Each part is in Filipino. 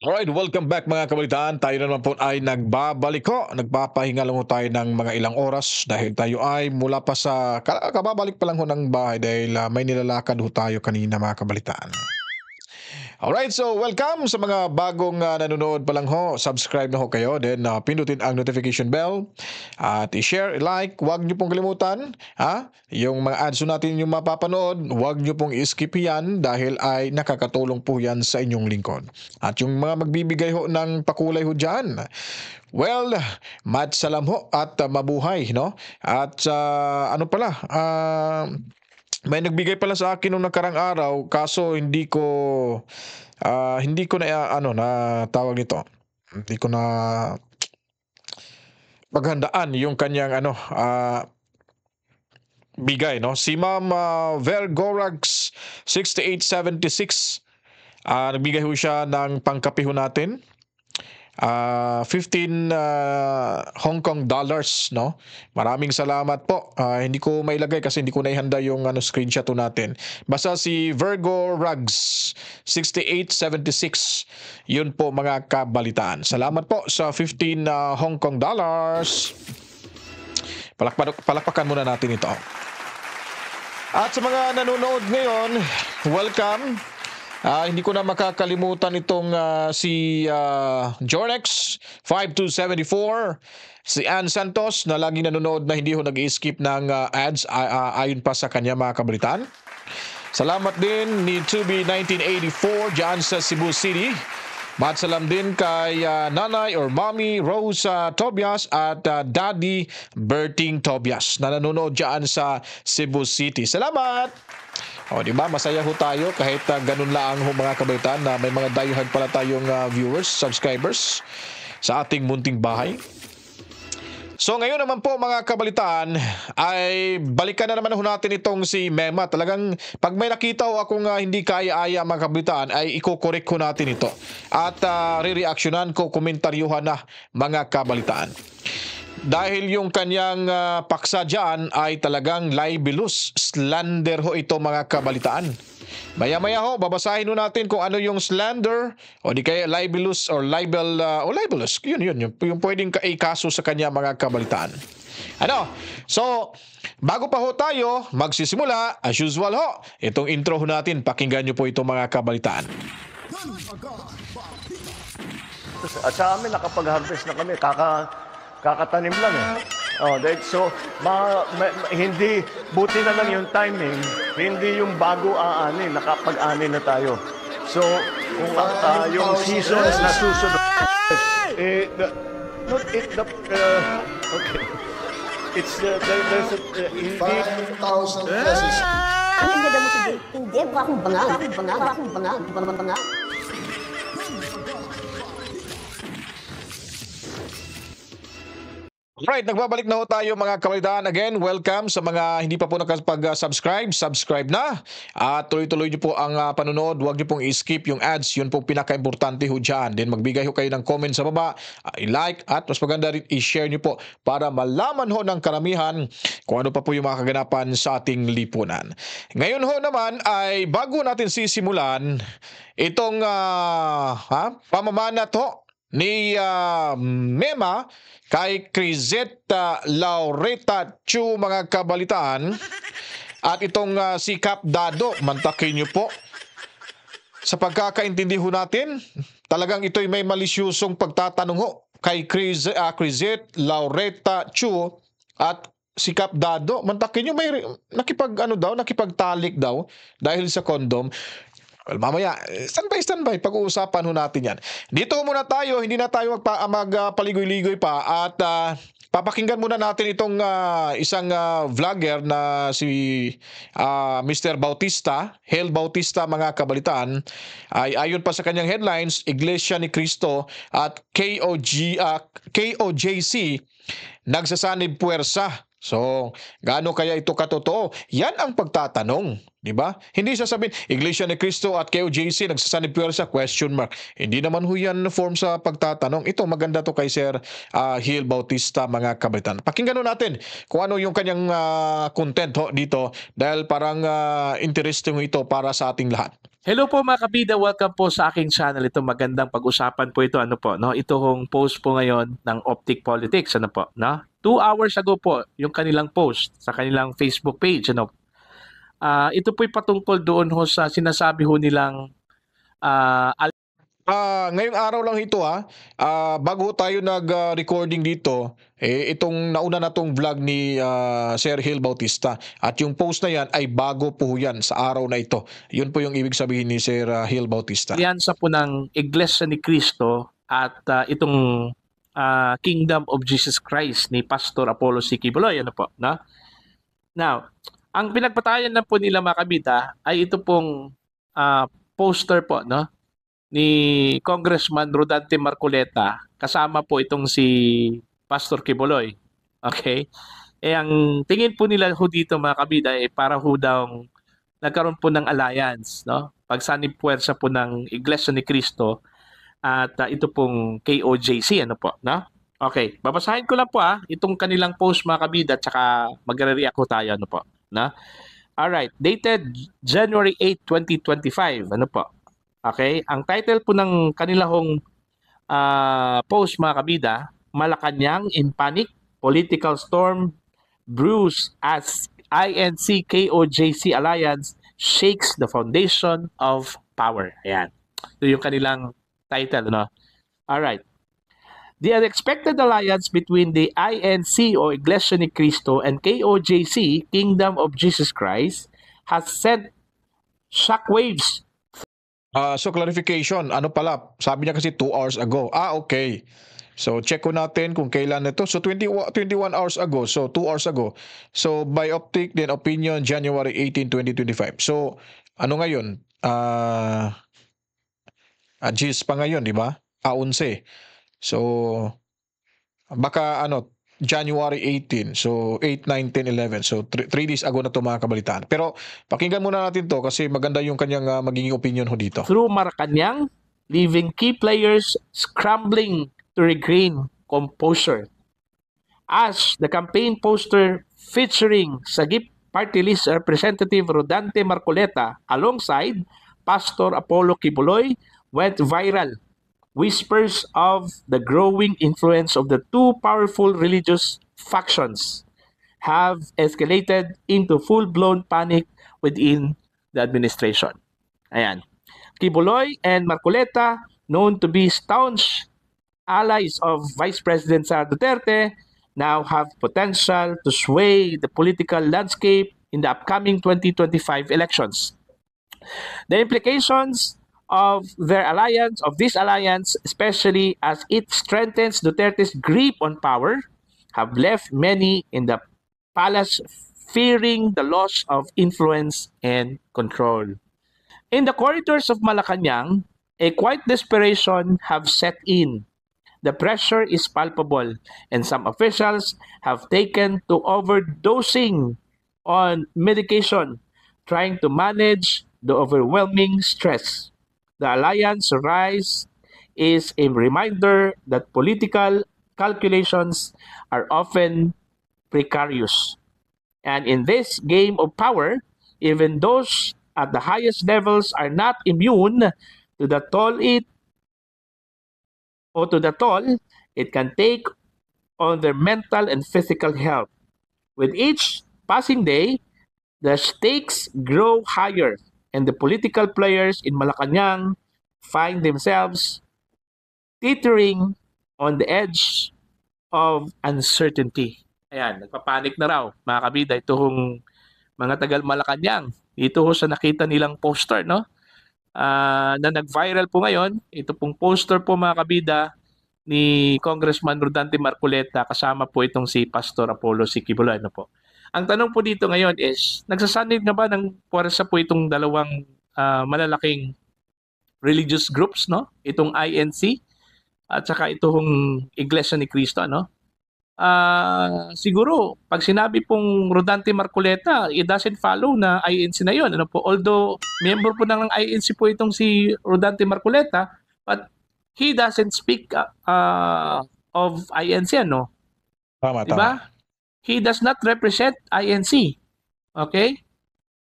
Alright, welcome back mga kabalitaan. Tayo na naman po ay nagbabalik ho. Nagpapahinga lang ho tayo ng mga ilang oras dahil tayo ay mula pa sa kababalik pa lang ho ng bahay dahil may nilalakad ho tayo kanina mga kabalitaan. Alright, so welcome sa mga bagong nanonood pa lang ho. Subscribe na ho kayo, then pindutin ang notification bell at i-share, i-like. Huwag niyo pong kalimutan, yung mga ads natin yung mapapanood, huwag niyo pong i-skip yan dahil ay nakakatulong po yan sa inyong lingkod. At yung mga magbibigay ho ng pakulay ho dyan, well, matsalam ho at mabuhay, no? At ano pala, may nagbigay pala sa akin nung nakarang araw kaso hindi ko na ano na tawag nito, hindi ko na paghandaan yung kanyang ano, bigay 'no. Si Ma'am, Vergorax 6876, nagbigay ho siya ng pangkape ho natin. 15 Hong Kong dollars 'no. Maraming salamat po. Hindi ko mailagay kasi hindi ko naihanda yung ano screenshot po natin. Basta si Virgo Rugs 6876. Yun po mga kabalitaan. Salamat po sa 15 Hong Kong dollars. Palakpakan muna natin ito. At sa mga nanonood ngayon, welcome. Hindi ko na makakalimutan itong si Jornex 5274, si Ann Santos na laging nanonood na hindi ho nag-skip ng ads ayon pa sa kanya mga kabalitaan. Salamat din ni 2B 1984 dyan sa Cebu City. Matsalam din kay Nanay or Mommy Rose Tobias at Daddy Berting Tobias na nanonood dyan sa Cebu City. Salamat! O, di ba? Masaya ho tayo kahit ganun lang ho mga kabaitan na may mga dayuhan pala tayong viewers, subscribers sa ating munting bahay. So ngayon naman po mga kabalitaan ay balikan na naman ho natin itong si Mema. Talagang pag may nakita ho akong hindi kaya-aya mga kabalitaan ay iko-correct ko natin ito. At re-reactionan ko, komentaryuhan na mga kabalitaan. Dahil yung kanyang paksa dyan ay talagang libelous, slander ho ito mga kabalitaan. Maya-maya ho, babasahin ho natin kung ano yung slander o di kaya libelous or libelous. Yung pwedeng ikaso sa kanya mga kabalitaan. Ano? So, bago pa ho tayo magsisimula, as usual ho, itong intro ho natin, pakinggan nyo po ito mga kabalitaan. At sa amin, nakapag-harvest na kami, kakatanim lang eh. So, hindi, buti na lang yung timing, hindi yung bago aanin, nakapag-ani na tayo. So, kung yung seasons na susunod, okay. It's, there's a, hindi, 5,000 pesos. Ang ganda mo sa hindi, bakong banga. Right, nagbabalik na ho tayo mga kabalitaan. Again, welcome sa mga hindi pa po nakapag-subscribe. Subscribe na. At tuloy-tuloy nyo po ang panonood. Huwag nyo pong i-skip yung ads. Yun po pinaka-importante ho dyan. Then magbigay ho kayo ng comment sa baba. I-like at mas maganda rin i-share nyo po para malaman ho ng karamihan kung ano pa po yung mga kaganapan sa ating lipunan. Ngayon ho naman ay bago natin sisimulan itong pamamanat ho ni Mema kay Crisette Laureta Chu mga kabalitaan at itong si Cap Dado, mantakin niyo po. Sa pagkakaintindi ho natin, talagang ito'y may malisyusong pagtatanong ho kay Crisette Laureta Chu at si Cap Dado. Mantakin niyo may nakipagtalik daw dahil sa kondom. Well, mamaya, standby, pag-uusapan ho natin yan. Dito muna tayo, hindi na tayo magpaligoy-ligoy pa at papakinggan muna natin itong isang vlogger na si Mr. Bautista, Hale Bautista mga kabalitaan. Ay ayon pa sa kanyang headlines, Iglesia ni Cristo at KOJC nagsasanib puwersa. So, gaano kaya ito katotoo? Yan ang pagtatanong, di ba? Hindi sasabihin, Iglesia ni Cristo at KOJC nagsasanib puwersa, question mark. Hindi naman ho yan form sa pagtatanong. Ito, maganda to kay Sir Hale Bautista, mga kabalitan. Pakinggan ho natin kung ano yung kanyang content ho dito dahil parang interesting ito para sa ating lahat. Hello po mga kabida, welcome po sa aking channel. Ito magandang pag-usapan po ito, ano po, no? Ito hong post po ngayon ng Optic Politics, ano po, no? 2 hours ago po yung kanilang post sa kanilang Facebook page, ano. Ito po'y patungkol doon ho sa sinasabi ho nilang Ngayong araw lang ito bago tayo nag-recording dito, itong nauna na tong vlog ni Sir Hill Bautista at yung post na yan ay bago po yan sa araw na ito. Yun po yung ibig sabihin ni Sir Hill Bautista. alyansa po ng Iglesia ni Cristo at itong Kingdom of Jesus Christ ni Pastor Apollo C. Quiboloy, ano po, no? Now, ang pinagpatayan na po nila mga kabida ay ito pong poster po, no, ni Congressman Rodante Marcoleta, kasama po itong si Pastor Quiboloy. Okay? Ang tingin po nila ho dito mga kabida para ho daw nagkaroon po ng alliance, no? Pagsanib puwersa po ng Iglesia ni Cristo at ito pong KOJC, ano po, no? Okay, babasahin ko lang po itong kanilang post mga kabida at saka magre-react ko tayo, ano po, no? Alright, dated January 8, 2025, ano po? Okay, ang title po ng kanilang post mga kabida, Malacanang in Panic, Political Storm Brews as INC-KOJC Alliance Shakes the Foundation of Power. Ayan. Ito yung kanilang title, no? Alright. The unexpected alliance between the INC o Iglesia ni Cristo and KOJC, Kingdom of Jesus Christ, has sent shockwaves. So clarification, ano pala, sabi niya kasi 2 hours ago. Okay. So check ko natin kung kailan ito. So 21 hours ago, so 2 hours ago. So by Optic, then opinion, January 18, 2025. So ano ngayon? Gis pa ngayon, di ba? 11. So baka January 18. So 8, 9, 10, 11. So 3 days ago na ito mga kabalitaan. Pero pakinggan muna natin to kasi maganda yung kanyang magiging opinion ho dito. Through Malacanang, leaving key players scrambling to regain composure. As the campaign poster featuring Sagip Party List Representative Rodante Marcoleta alongside Pastor Apollo Quiboloy went viral, whispers of the growing influence of the two powerful religious factions have escalated into full-blown panic within the administration. Ayan. Quiboloy and Marcoleta, known to be staunch allies of Vice President Sara Duterte, now have potential to sway the political landscape in the upcoming 2025 elections. The implications of this alliance, especially as it strengthens Duterte's grip on power, have left many in the palace fearing the loss of influence and control. In the corridors of Malacanang, a quiet desperation have set in. The pressure is palpable, and some officials have taken to overdosing on medication, trying to manage the overwhelming stress. The alliance rise is a reminder that political calculations are often precarious. And in this game of power, even those at the highest levels are not immune to the toll it can take on their mental and physical health. With each passing day, the stakes grow higher and the political players in Malacanang find themselves teetering on the edge of uncertainty. Ayan, nagpapanik na raw, mga kabida, itong mga tagal Malacanang. Ito ho sa nakita nilang poster, no? Na nag-viral po ngayon. Ito pong poster po mga kabida ni Congressman Rodante Marcoleta, kasama po itong si Pastor Apollo C. Quiboloy, ano po. Ang tanong po dito ngayon is, nagsasanib na ba ng puwersa po itong dalawang malalaking religious groups, no? Itong INC at saka itong Iglesia ni Cristo, no? Siguro, pag sinabi pong Rodante Marcoleta, it doesn't follow na INC na yon, ano po? Although, member po ng INC po itong si Rodante Marcoleta, but he doesn't speak of INC, ano? Tama, diba? tama. He does not represent INC. Okay?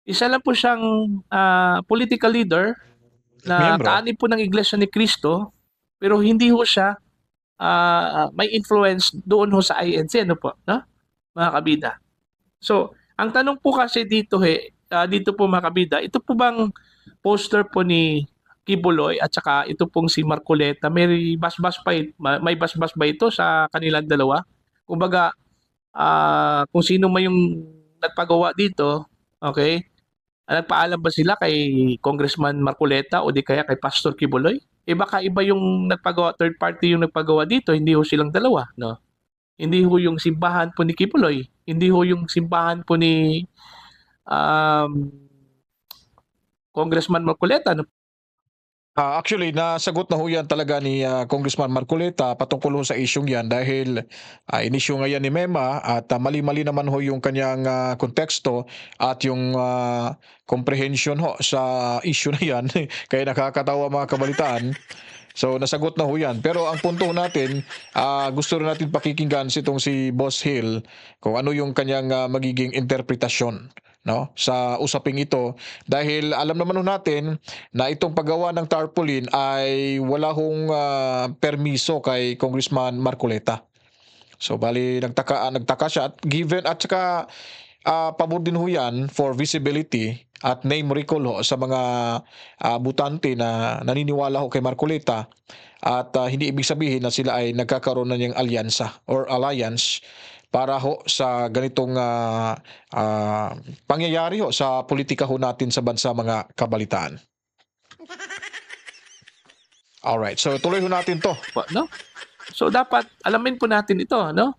Isa lang po siyang political leader na Miyembro. kaanib po ng Iglesia ni Cristo, pero hindi ho siya may influence doon ho sa INC, ano po, no? Mga kabida. So, ang tanong po kasi dito po mga kabida, ito po bang poster po ni Kibuloy at saka ito pong si Marcoleta, may basbas ba ito sa kanilang dalawa? Kumbaga, kung sino man yung nagpagawa dito, okay? Nagpaalam ba sila kay Congressman Marcoleta o di kaya kay Pastor Kibuloy? Eh baka iba yung nagpagawa, third party yung nagpagawa dito, hindi ho silang dalawa, no? Hindi ho yung simbahan po ni Kibuloy, hindi ho yung simbahan po ni um, Congressman Marcoleta, no? Actually, nasagot na ho yan talaga ni Congressman Marcoleta patungkol ho sa isyong yan dahil inisyu nga yan ni Mema at mali-mali naman ho yung kanyang konteksto at yung comprehension ho sa issue na yan. Kaya nakakatawa mga kabalitaan. So nasagot na ho yan. Pero ang punto natin, gusto rin natin pakikinggan si Boss Hill kung ano yung kanyang magiging interpretasyon, no, sa usaping ito dahil alam naman ho natin na itong paggawa ng tarpaulin ay wala hong permiso kay Congressman Marcoleta. So bali nagtaka siya at given at saka pabor din ho yan for visibility at name recall ho sa mga butante na naniniwala ho kay Marcoleta at hindi ibig sabihin na sila ay nagkakaroon na niyang alyansa or alliance para ho sa ganitong pangyayari ho sa politika ho natin sa bansa mga kabalitaan. Alright, so tuloy ho natin to. Po, no? So dapat alamin po natin ito, no?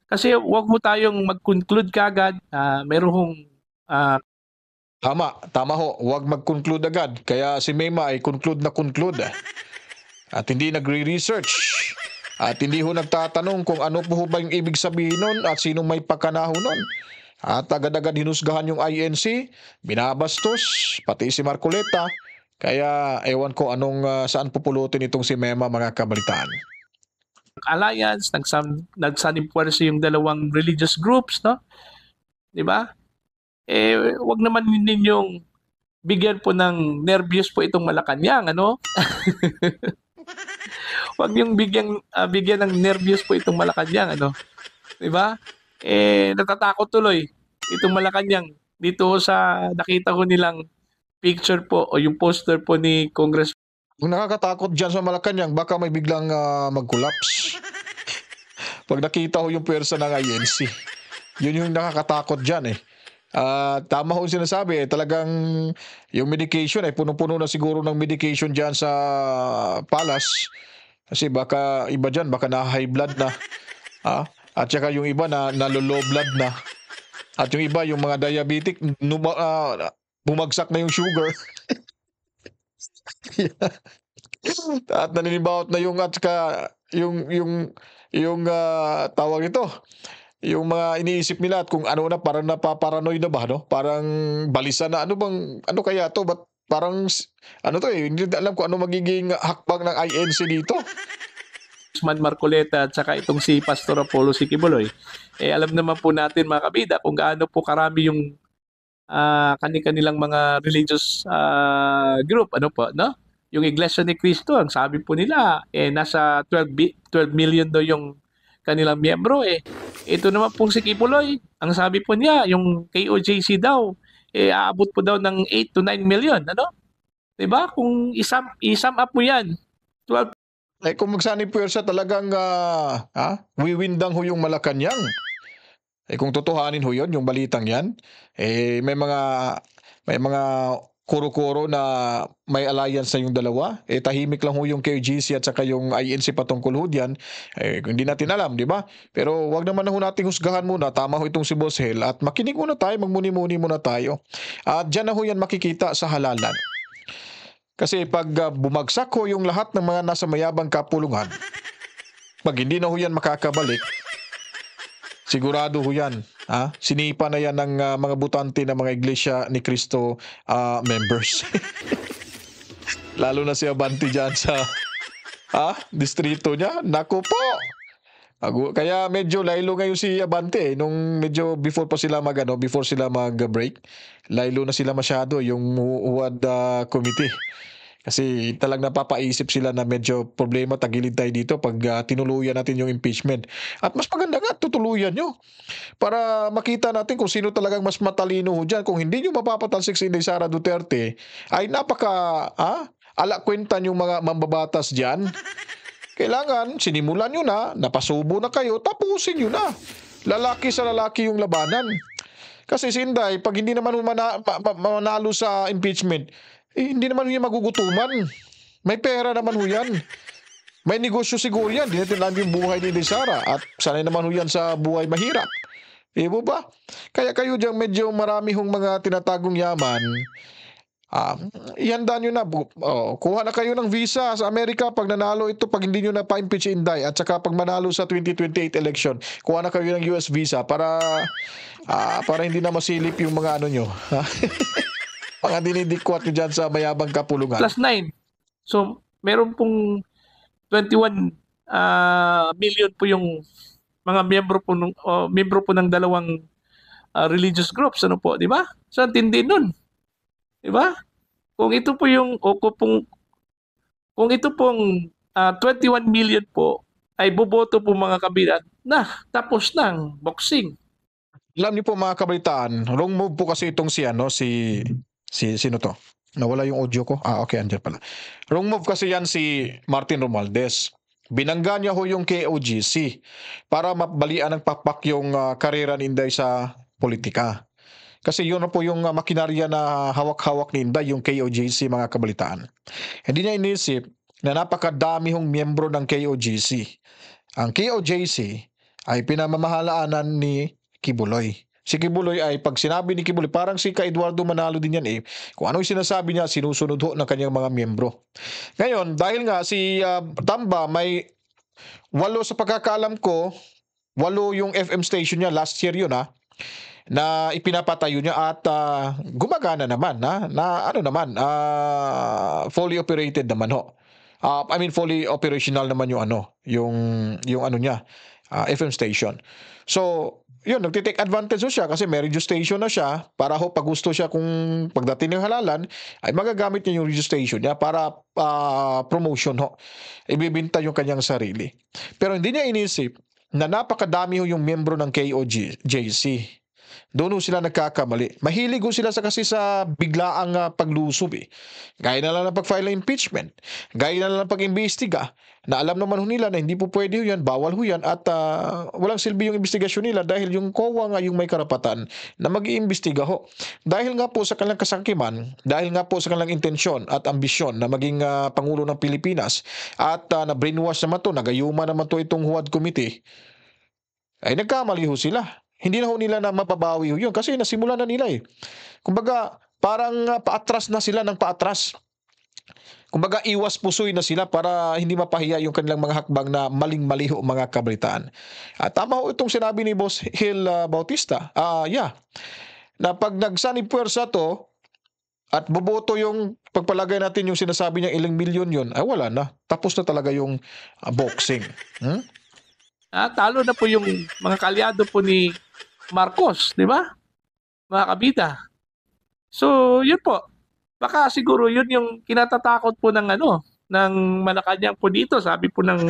Kasi wag mo tayong mag-conclude kagad, meron hong Tama ho, huwag mag-conclude agad. Kaya si Mema ay conclude na conclude. At hindi nagre-research. At hindi ho nagtatanong kung ano po ba yung ibig sabihin nun at sino may pakanaho nun. At agad-agad hinusgahan yung INC, binabastos, pati si Marcoleta. Kaya ewan ko saan pupulutin itong si Mema mga kabalitaan. alliance, nagsanimpuwersa yung dalawang religious groups, no? 'Di ba? Eh, wag naman ninyong bigyan po ng nervyos po itong Malacanang, ano? Wag yung bigyan ng nervyos po itong Malacanang, ano? 'Di ba? Eh, natatakot tuloy itong Malacanang dito sa nakita ko nilang picture po o yung poster po ni Congress. Kung nakakatakot dyan sa Malacanang, baka may biglang mag-collapse. Pag nakita ko yung pwersa ng INC, yun yung nakakatakot dyan eh. Tama ho yung sinasabi talagang yung medication ay punong-puno na siguro ng medication dyan sa Palace. Kasi baka iba dyan, baka na-high blood na. At saka yung iba na low blood na. At yung iba, yung mga diabetic, bumagsak na yung sugar. At naninibaut na yung at saka yung tawag ito, yung mga iniisip nila at kung ano na parang napaparanoid na ba, no? Parang balisa na ano kaya to, ba't parang ano to hindi alam kung ano magiging hakbang ng INC dito. Man Marcoleta at saka itong si Pastor Apollo Sikibuloy. Eh alam naman po natin mga kabida kung gaano po karami yung kanilang mga religious group, ano po, no? Yung Iglesia ni Cristo, ang sabi po nila, nasa 12 million daw yung kanilang miyembro. Ito naman pong si Kibuloy, ang sabi po niya, yung KOJC daw, aabot po daw ng 8 to 9 million, ano? Diba? Kung isum up mo yan, 12. Kung magsani puwersa talagang wiwindang ho yung Malacanang. Kung totohanin ho yun, yung balitang yan, may mga kuro-kuro na may alliance na yung dalawa. Tahimik lang ho yung KGC at saka yung INC patungkol ho diyan. Hindi natin alam, di ba? Pero wag naman na ho nating husgahan muna. Tama ho itong si Boss Hill at makinig muna tayo, magmuni-muni muna tayo. At dyan na ho yan makikita sa halalan. Kasi pag bumagsak ho yung lahat ng mga nasa mayabang kapulungan, pag hindi na ho yan makakabalik, sigurado ho yan. Sinipa na yan ng mga butante ng mga Iglesia ni Cristo members. Lalo na si Abante dyan sa distrito niya. Naku po! Kaya medyo laylo ngayon si Abante nung medyo before sila mag-break. Laylo na sila masyado yung UWAD committee. Kasi talagang napapaisip sila na medyo problema tagilid tayo dito pag tinuluyan natin yung impeachment. At mas maganda nga tutuluyan nyo para makita natin kung sino talagang mas matalino ho dyan. Kung hindi nyo mapapatalsik si Inday Sara Duterte, ay alakwenta yung mga mambabatas dyan. Kailangan, sinimulan nyo na, napasubo na kayo, tapusin nyo na. Lalaki sa lalaki yung labanan. Kasi si Inday, pag hindi naman manalo sa impeachment, hindi naman yan magugutuman. May pera naman ho yan. May negosyo siguro yan. Di natin alam yung buhay ni Inday Sara. At sanay naman ho yan sa buhay mahirap. Mo ba? Kaya kayo dyan medyo marami hong mga tinatagong yaman. Ihanda nyo na. Kuha na kayo ng visa sa Amerika pag nanalo ito, pag hindi nyo na pa-impeach Inday. At saka pag manalo sa 2028 election, kuha na kayo ng US visa para hindi na masilip yung mga ano nyo. Mga dinidikwat nyo dyan sa mayabang kapulungan. Plus 9. So, meron pong 21 million po yung mga miyembro po ng dalawang religious groups, ano po, di ba? So, ang tindi nun. Di ba? Kung ito pong 21 million po ay boboto po mga kabinet na tapos ng boxing. Alam niyo po mga kabalitaan, wrong move po kasi itong sino to? Nawala yung audio ko. Okay, andyan pala. Wrong move kasi yan si Martin Romualdez. Binangga niya ho yung KOGC para mabalian ng pakpak yung karera ni Inday sa politika. Kasi yun na po yung makinarya na hawak-hawak ni Inday, yung KOJC, mga kabalitaan. Hindi niya inisip na napakadami hong miyembro ng KOJC. Ang KOJC ay pinamamahalaanan ni Kibuloy. Si Kibuloy ay pag sinabi ni Kibuloy, parang si Eduardo Manalo din yan kung ano yung sinasabi niya, sinusunod ho ng kanyang mga miyembro. Ngayon, dahil nga si Tamba may 8 sa pagkakaalam ko, 8 yung FM station niya, last year yun na ipinapatayo niya at gumagana naman fully operated naman ho. Fully operational naman yung niya, FM station. So, yun, nagtitake advantage ho siya kasi may radio station na siya para ho pag gusto siya kung pagdating ng halalan ay magagamit niya yung radio station niya para promotion ho. Ibibinta yung kanyang sarili. Pero hindi niya inisip na napakadami ho yung membro ng KOJC. Doon ho sila nagkakamali. Mahilig ho sila kasi sa biglaang paglusob Gaya na lang ng pag-file ng impeachment. Gaya na lang ng pag-imbestiga. Na alam naman ho nila na hindi po pwede ho yan, bawal ho yan at walang silbi yung investigasyon nila dahil yung COA nga yung may karapatan na mag-iimbestiga ho. Dahil nga po sa kanilang kasangkiman, dahil nga po sa kanilang intensyon at ambisyon na maging Pangulo ng Pilipinas at na-brainwash naman to, nagayuma naman to itong HUAD Committee, ay nagkamali ho sila. Hindi na ho nila na mapabawi ho yun kasi nasimulan na nila Kumbaga, parang paatras na sila ng paatras. Kumbaga, iwas pusoy na sila para hindi mapahiya yung kanilang mga hakbang na maling-mali ho mga kabalitaan. Tama ho itong sinabi ni Boss Hill Bautista. Na pag nagsanib puwersa to at boboto yung pagpalagay natin yung sinasabi niyang ilang milyon yun, ay wala na. Tapos na talaga yung boxing. Talo na po yung mga kalyado po ni Marcos, di ba? Mga kabida. So, yun po. Baka siguro yun yung kinatatakot po ng ng Malacanang po dito, sabi po ng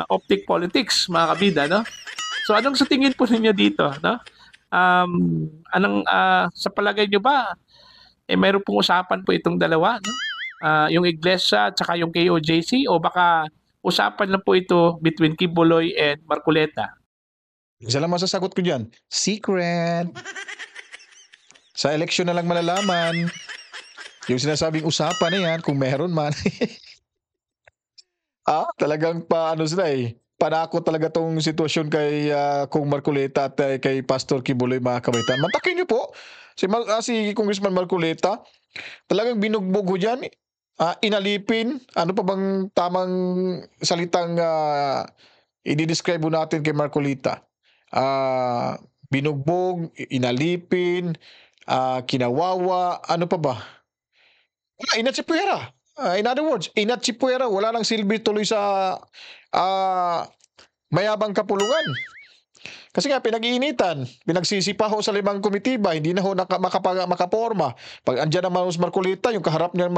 Optic Politics, mga kabida, no? So, anong sa tingin po ninyo dito, no? Sa palagay nyo ba, mayroon pong usapan po itong dalawa, no? Yung Iglesia at saka yung KOJC, o baka usapan lang po ito between Kibuloy and Marcoleta? Isa lang masasagot ko dyan, secret. Sa eleksyon na lang malalaman. Yung sinasabing usapan na yan, kung meron man. Talagang sila Panako talaga tong sitwasyon kay Kung Marcoleta at kay Pastor Kibuloy, mga kabaitan. Mantakin niyo po. Si Congressman Marcoleta, talagang binugbog ho dyan. Inalipin. Ano pa bang tamang salitang i-describe natin kay Marcoleta? Binugbog, inalipin, kinawawa, ano pa ba? Inatsipuera. In other words, inatsipuera, wala nang silbi tuloy sa mayabang kapulungan. Kasi nga pinag-iinitan, pinagsisipa ho sa 5 komitiba, hindi na ho makaporma. Pag andyan naman si Marcolita, yung kaharap niya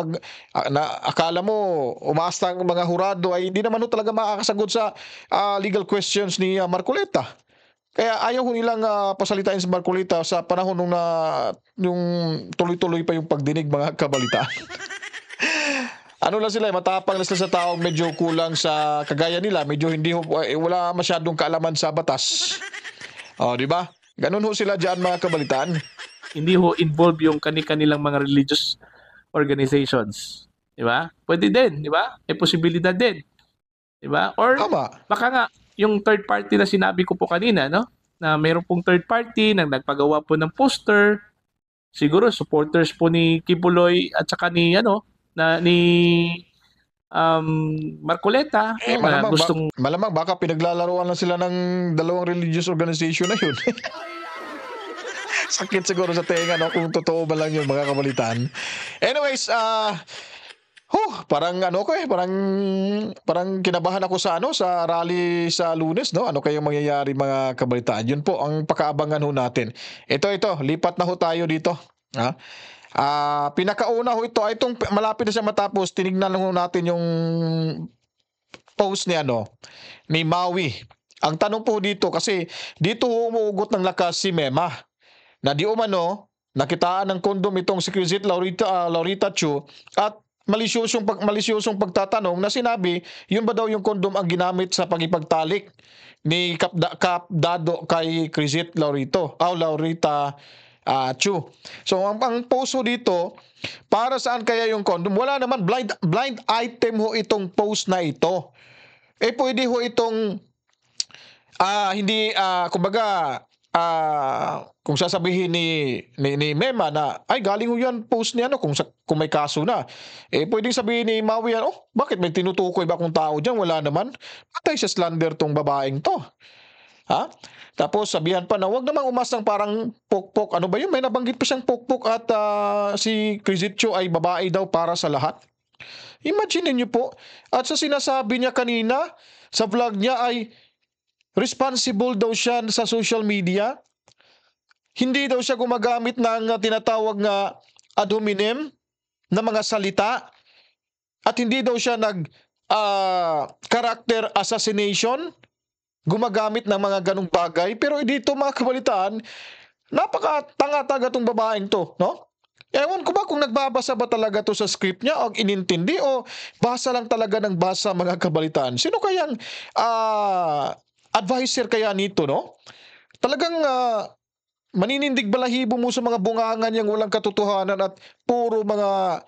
na akala mo umaasta ang mga hurado ay hindi naman ho talaga makakasagot sa legal questions ni Marcolita. Kaya ayaw ho nilang pasalitain si Marcolita sa panahon nung yung tuloy-tuloy pa yung pagdinig mga kabalitaan. Ano lang sila, matapang na sila sa taong medyo kulang sa kagaya nila, medyo hindi wala masyadong kaalaman sa batas. Di ba? Ganun ho sila diyan mga kabalitaan. Hindi ho involve yung kani-kanilang mga religious organizations. Di ba? Pwede din, di ba? May posibilidad din. Di ba? Or Tama. baka nga, yung third party na sinabi ko po kanina, no? Na mayroon pong third party na nagpagawa po ng poster. Siguro supporters po ni Kibuloy at saka ni Marcoleta na gustong Malamang baka pinaglalaruan lang sila ng dalawang religious organization na yun. Sakit siguro sa tenga, no, kung totoo ba lang yun mga kabalitaan. Anyways, parang parang kinabahan ako sa rally sa Lunes, no? Ano kayong mangyayari mga kabalitaan? Yun po ang pakaabangan ho natin. Ito, lipat na ho tayo dito. Pinakauna ho ito, itong malapit na siya matapos, tinignan lang ho natin yung post ni Maui. Ang tanong po dito, kasi dito umuugot ng lakas si Mema, na di umano, nakitaan ng kondom itong si Crisette Laurita Chu, at malisyosong pagtatanong na sinabi, yun ba daw yung kondom ang ginamit sa pagipagtalik ni Kap Dado kay Crisette Laurita Chu. So ang post ho dito, para saan kaya yung condom? Wala naman, blind item ho itong post na ito. Pwede ho itong hindi kumbaga kung sasabihin ni Mema na ay galing ho yan post ni kung may kaso na. Pwedeng sabihin ni Maui bakit may tinutukoy ba akong tao diyan? Wala naman. Patay sa slander tong babaeng to. Tapos sabihan pa na wag namang umasang parang pokpok. Ano ba yun? May nabanggit pa siyang pokpok at si Crisette Chu ay babae daw para sa lahat. Imagine niyo po. At sa sinasabi niya kanina, sa vlog niya ay responsible daw siya sa social media. Hindi daw siya gumagamit ng tinatawag na ad hominem na mga salita. At hindi daw siya character assassination, gumagamit ng mga ganong bagay. Pero dito mga kabalitaan, napaka-tanga-taga tong babaeng to, no? Ewan ko ba kung nagbabasa ba talaga to sa script niya o inintindi o basa lang talaga ng basa mga kabalitaan. Sino kayang advisor kaya nito, no? Talagang maninindig balahibo mo sa mga bungangan yang walang katotohanan at puro mga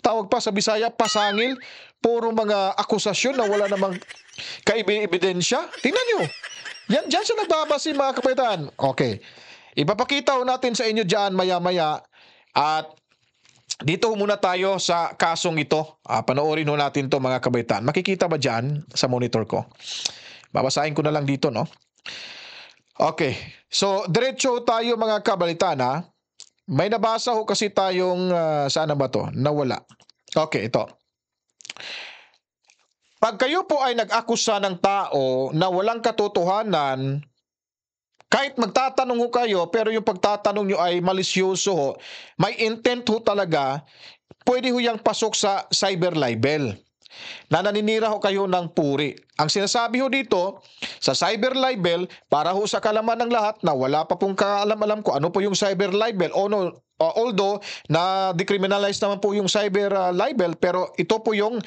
tawag pa sa Bisaya, pasangil, puro mga akusasyon na wala namang ebidensya. Tingnan nyo. Diyan siya nagbabase mga kabalitaan. Okay. Ipapakita natin sa inyo diyan maya-maya at dito muna tayo sa kasong ito. Panoorin natin to mga kabalitaan. Makikita ba diyan sa monitor ko? Babasahin ko na lang dito, no? Okay. So, diretso tayo mga kabalitaan, May nabasa ho kasi tayong saan ba to? Nawala. Okay, ito. Pag kayo po ay nag-akusa ng tao na walang katotohanan, kahit magtatanong ho kayo, pero yung pagtatanong nyo ay malisyoso ho, may intent ho talaga, pwede ho yang pasok sa cyber libel na naninira ho kayo ng puri. Ang sinasabi ho dito, sa cyber libel, para ho sa kalaman ng lahat na wala pa pong kaalam-alam ko ano po yung cyber libel, although na decriminalize naman po yung cyber libel, pero ito po yung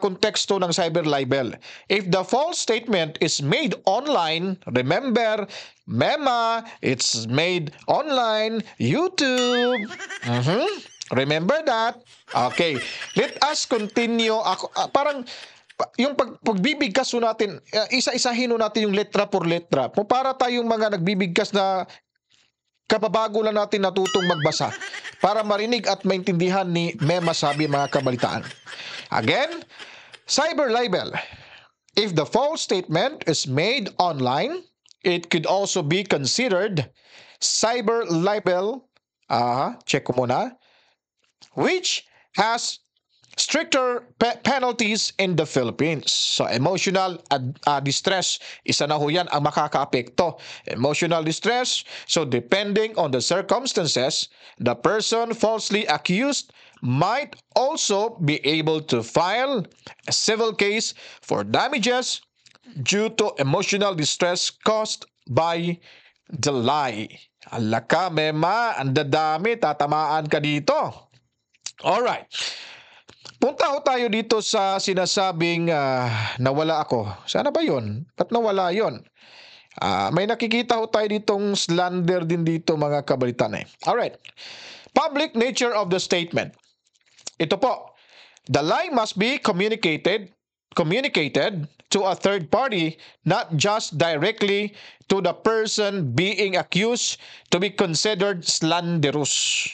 konteksto ng cyber libel. If the false statement is made online, remember, Mema, it's made online, YouTube. Remember that? Okay. Let us continue. Parang yung pagbibigkas natin, isa-isahin natin yung letra por letra. Para tayong mga nagbibigkas na kababago lang natin natutong magbasa para marinig at maintindihan ni Mema sabi mga kabalitaan. Again, cyber libel. If the false statement is made online, it could also be considered cyber libel. Check ko muna. Which has stricter penalties in the Philippines. So emotional distress, isa na ho yan ang makakaapekto. Emotional distress, so depending on the circumstances, the person falsely accused might also be able to file a civil case for damages due to emotional distress caused by the lie. Alaka, Mema, ang dadami, tatamaan ka dito. Alright. Punta ho tayo dito sa sinasabing nawala ako. Sana ba yun? Ba't nawala yun? May nakikita ho tayo ditong slander din dito mga kabalitan eh. Alright. Public nature of the statement. Ito po. The lie must be communicated to a third party, not just directly to the person being accused to be considered slanderous.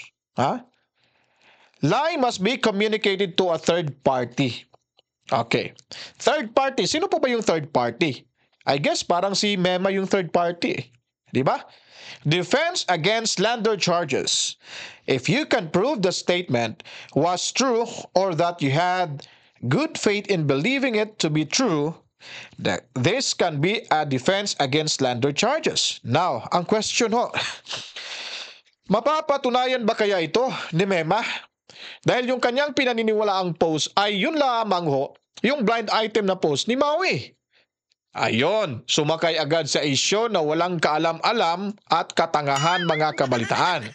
Lie must be communicated to a third party. Okay. Third party. Sino po ba yung third party? I guess parang si Mema yung third party. Di ba? Defense against slander charges. If you can prove the statement was true or that you had good faith in believing it to be true, that this can be a defense against slander charges. Now, ang question ho, mapapatunayan ba kaya ito ni Mema? Dahil yung kanyang pinaniniwalaang post ay yun lamang ho, yung blind item na post ni Maui. Ayon, sumakay agad sa isyo na walang kaalam-alam at katangahan mga kabalitaan.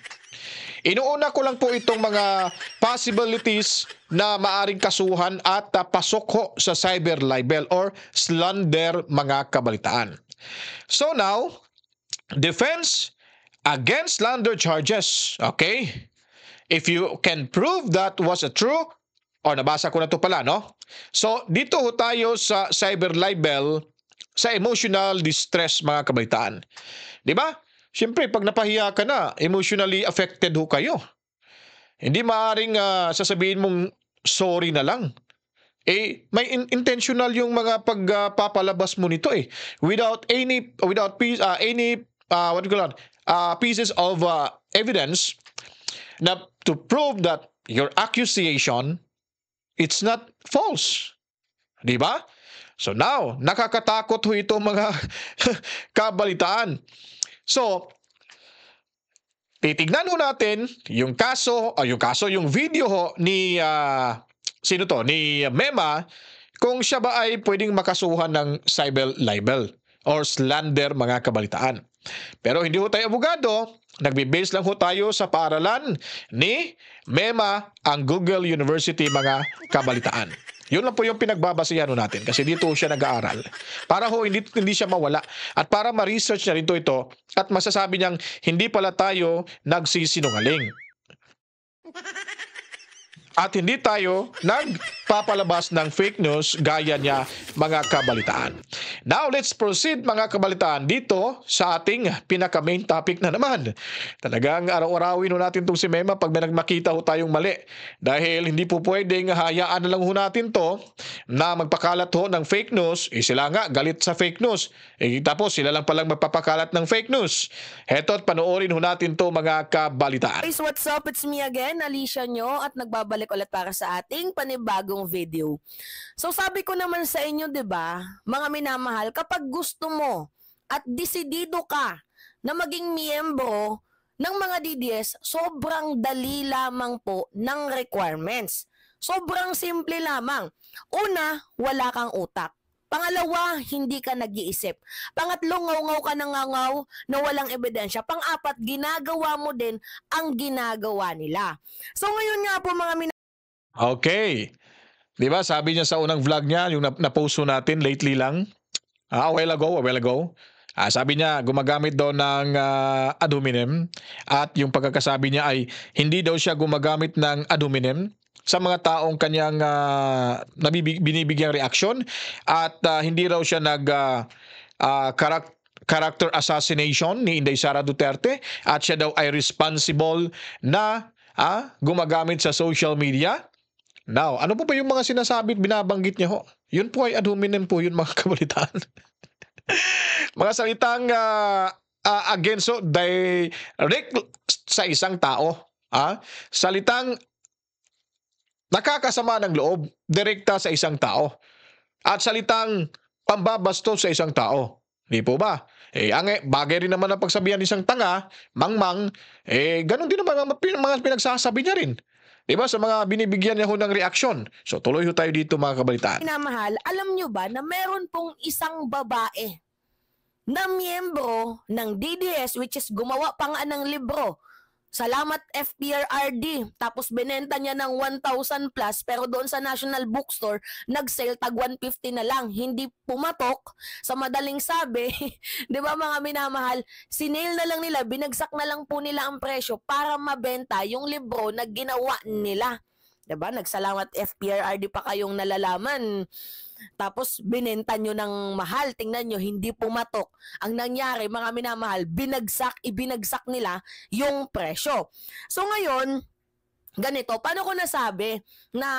Inuuna ko lang po itong mga possibilities na maaring kasuhan at pasok ho sa cyber libel or slander mga kabalitaan. So now, defense against slander charges. Okay? If you can prove that was a true, or nabasa ko na to pala, no? So, dito ho tayo sa cyber libel, sa emotional distress mga kabalitaan. Di ba? Siyempre, pag napahiya ka na, emotionally affected ho kayo. Hindi maaring sasabihin mong sorry na lang. May intentional yung mga pagpapalabas mo nito eh. Without pieces of evidence na to prove that your accusation, it's not false. Di ba? So now, nakakatakot ho ito mga kabalitaan. So, titignan ho natin yung yung video ho ni ni Mema, kung siya ba ay pwedeng makasuhan ng cyber libel or slander mga kabalitaan. Pero hindi ho tayo abogado, nagbe-base lang ho tayo sa paaralan ni Mema, ang Google University mga kabalitaan. Yun lang po yung pinagbabasihan ho natin kasi dito siya nag-aaral. Para ho hindi siya mawala at para ma-research niya ito at masasabi niyang hindi pala tayo nagsisinungaling. At hindi tayo nagpapalabas ng fake news gaya niya mga kabalitaan. Now, let's proceed mga kabalitaan dito sa ating pinaka-main topic na naman. Talagang araw-arawin ho natin itong si Mema pag may nagmakita ho tayong mali. Dahil hindi po pwedeng hayaan na lang ho natin to na magpakalat ho ng fake news. Sila nga galit sa fake news. Tapos sila lang palang magpapakalat ng fake news. Heto't panoorin ho natin to mga kabalitaan. Guys, what's up? It's me again, Alicia nyo, at nagbabalik ulit para sa ating panibagong video. So sabi ko naman sa inyo, 'di ba, mga minamahal, kapag gusto mo at desidido ka na maging miyembro ng mga DDS, sobrang dali lamang po ng requirements. Sobrang simple lamang. Una, wala kang utak. Pangalawa, hindi ka nag-iisip. Pangatlo, ngaw-ngaw ka ng ngaw na walang ebidensya. Pang-apat, ginagawa mo din ang ginagawa nila. So ngayon nga po mga Okay. Di ba sabi niya sa unang vlog niya, yung na-post natin lately lang, a while ago, sabi niya gumagamit daw ng ad hominem at yung pagkakasabi niya ay hindi daw siya gumagamit ng ad hominem sa mga taong kanyang binibigyang reaksyon at hindi raw siya character assassination ni Inday Sara Duterte at siya daw ay responsible na gumagamit sa social media. Now, ano po ba yung mga sinasabi at binabanggit niya ho? Yun po ay ad hominem po yun mga kabalitaan. Mga salitang against so direct sa isang tao. Salitang nakakasama ng loob, direkta sa isang tao. At salitang pambabastos sa isang tao. Di po ba? Bagay rin naman ang pagsabihan ng isang tanga, mangmang, ganun din naman ang mga pinagsasabi niya rin. Di ba? Sa mga binibigyan niya ho ng reaksyon. So tuloy ho tayo dito mga kabalitaan. Minamahal, alam nyo ba na meron pong isang babae na miyembro ng DDS, which is gumawa pa nga ng libro, Salamat FPRRD, tapos binenta niya ng 1,000 plus, pero doon sa National Bookstore, nag-sale tag 150 na lang. Hindi pumatok. Sa madaling sabi, di ba mga minamahal, sinale na lang nila, binagsak na lang po nila ang presyo para mabenta yung libro na ginawa nila. Di ba? Nagsalamat FPRRD pa kayong nalalaman. Tapos binenta nyo ng mahal, tingnan nyo, hindi pumatok. Ang nangyari, mga minamahal, ibinagsak nila yung presyo. So ngayon, ganito, paano ko nasabi na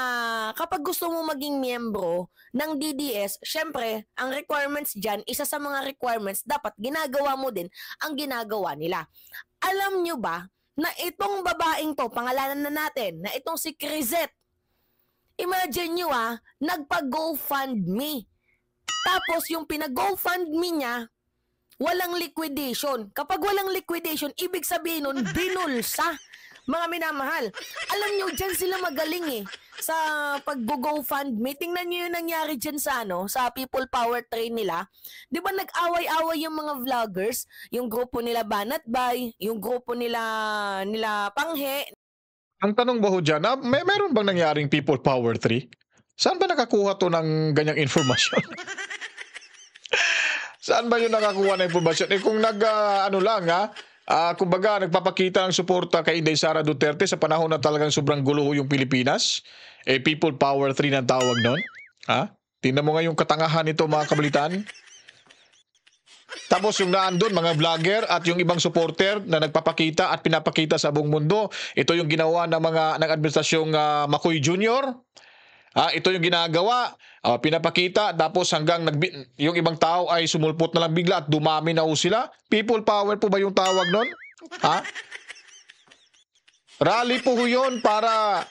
kapag gusto mo maging miyembro ng DDS, syempre, ang requirements dyan, isa sa mga requirements, dapat ginagawa mo din ang ginagawa nila. Alam nyo ba na itong babaeng to, pangalanan na natin, na itong si Crizette, imagine nyo nagpa-GoFundMe. Tapos yung pinag-GoFundMe niya, walang liquidation. Kapag walang liquidation, ibig sabihin nun, binulsa. Mga minamahal. Alam nyo, dyan sila magaling sa pag-GoFundMe. Tingnan nyo yung nangyari dyan sa, sa People Power Train nila. Di ba nag-away-away yung mga vloggers? Yung grupo nila Banat Bay, yung grupo nila Panghe. Ang tanong ba ho dyan, meron bang nangyaring People Power 3? Saan ba nakakuha to ng ganyang informasyon? Saan ba yung nakakuha ng informasyon? Kung kumbaga nagpapakita ng suporta kay Inday Sara Duterte sa panahon na talagang sobrang gulo yung Pilipinas, People Power 3 ng tawag nun. Tingnan mo nga yung katangahan nito mga kabalitaan. Tapos yung naandun, mga vlogger at yung ibang supporter na nagpapakita at pinapakita sa buong mundo, ito yung ginawa ng administrasyong Macoy Jr. Ito yung ginagawa, pinapakita, tapos hanggang yung ibang tao ay sumulpot na lang bigla at dumami na sila. People power po ba yung tawag nun? Rally po yun para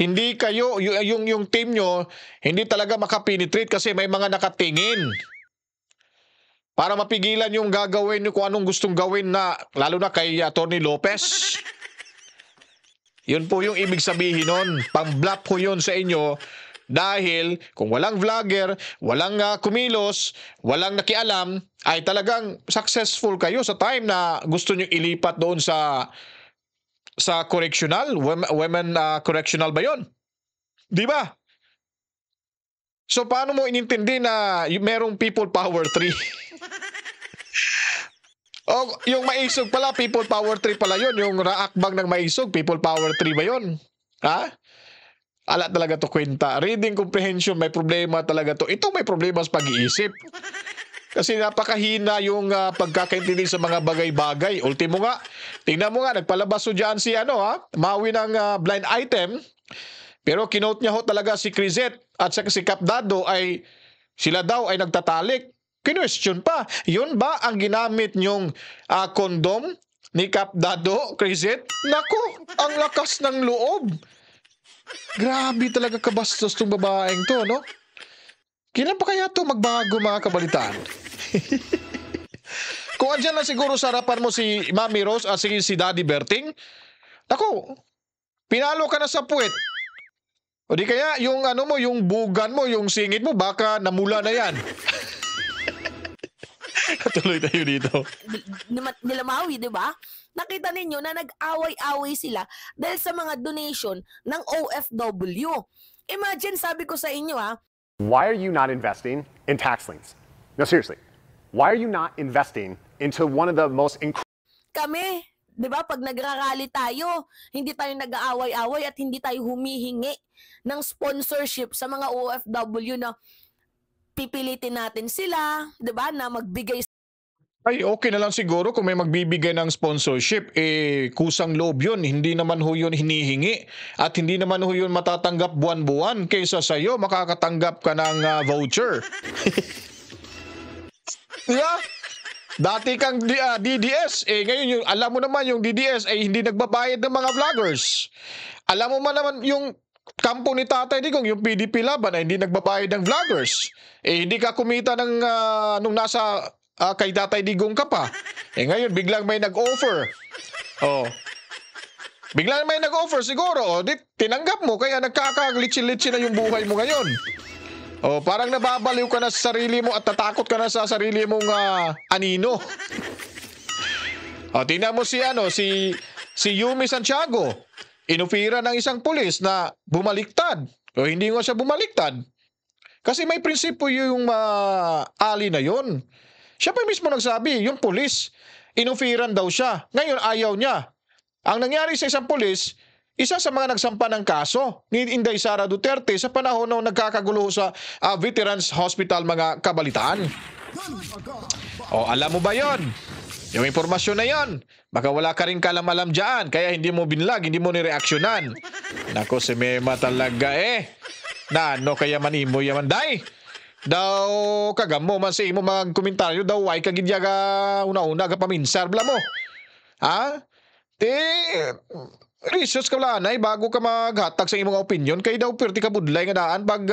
hindi kayo, yung team nyo, hindi talaga makapenetrate kasi may mga nakatingin. Para mapigilan yung gagawin nyo kung anong gustong gawin na, lalo na kay Atty. Lopez. Yun po yung ibig sabihin nun. Pang-bluff po yun sa inyo dahil kung walang vlogger, walang kumilos, walang nakialam, ay talagang successful kayo sa time na gusto nyo ilipat doon sa correctional, women correctional ba yun? Di ba? So paano mo inintindi na merong People Power 3? Yung Maisog pala, People Power 3 pala yun. Yung raakbang ng Maisog, People Power 3 ba yun? Ala talaga to kwenta. Reading comprehension, may problema talaga to. Ito may problema sa pag-iisip. Kasi napakahina yung pagkakaintindi sa mga bagay-bagay. Ultimo nga, tingnan mo nga, nagpalabas so dyan si Maui ng blind item. Pero kinote niya ho talaga si Crizette at si Cap Dado ay sila daw ay nagtatalik. Kinwestiyon pa, yun ba ang ginamit nyong kondom ni Cap Dado, Crizette? Naku, ang lakas ng loob. Grabe talaga kabastos tong babaeng to, no? Kailan pa kaya to magbago mga kabalitaan? Kung andyan lang siguro sa harapan mo si Mami Rose at si Daddy Berting, naku, pinalo ka na sa puwet. O di kaya yung yung bugan mo, yung singit mo, baka namula na yan. Tuloy tayo dito. Nila Maui, di ba? Nakita ninyo na nag-away-away sila dahil sa mga donation ng OFW. Imagine, sabi ko sa inyo why are you not investing in tax liens? No, seriously. Why are you not investing into one of the most kami, di ba, pag nagrarally tayo, hindi tayo nag-aaway-away at hindi tayo humihingi ng sponsorship sa mga OFW na pipilitin natin sila, di ba, na magbigay. Ay, okay na lang siguro kung may magbibigay ng sponsorship, kusang loob yun. Hindi naman ho yun hinihingi at hindi naman ho yun matatanggap buwan-buwan kaysa sa'yo makakatanggap ka ng voucher. Yeah? Dati kang DDS, ngayon alam mo naman yung DDS ay hindi nagbabayad ng mga vloggers. Alam mo man naman yung kampo ni Tatay Digong, yung PDP Laban ay hindi nagbabayad ng vloggers. Hindi ka kumita ng nung nasa kay Tatay Digong ka pa. Ngayon biglang may nag-offer. Oh. Biglang may nag-offer siguro, di tinanggap mo kaya nagkakalitsin-litsin na yung buhay mo ngayon. Oh, parang nababaliw ka na sa sarili mo at natakot ka na sa sarili mong anino. Oh, tingnan mo si Yumi Santiago. Inupira ng isang pulis na bumaliktad. O hindi nga siya bumaliktad. Kasi may prinsipyo yung ali na yon. Siya pa mismo nagsabi, yung pulis, inufiran daw siya. Ngayon ayaw niya. Ang nangyari sa isang pulis, isa sa mga nagsampa ng kaso ni Inday Sara Duterte sa panahon nung nagkakagulo sa Veterans Hospital mga kabalitaan. O alam mo ba yon? Yung impormasyon na yon, baka wala ka rin kalam-alam dyan, kaya hindi mo binlag, hindi mo nireaksyonan. Nako, si Mema talaga ano kaya manimo yaman day? Daw kagamo man sa imo mga komentaryo daw ay kagidya ka una-una ka paminsar bla mo. Ha? Research ka lanay bago ka maghatag sa imong opinion kay daw perti ka budlay nga daan pag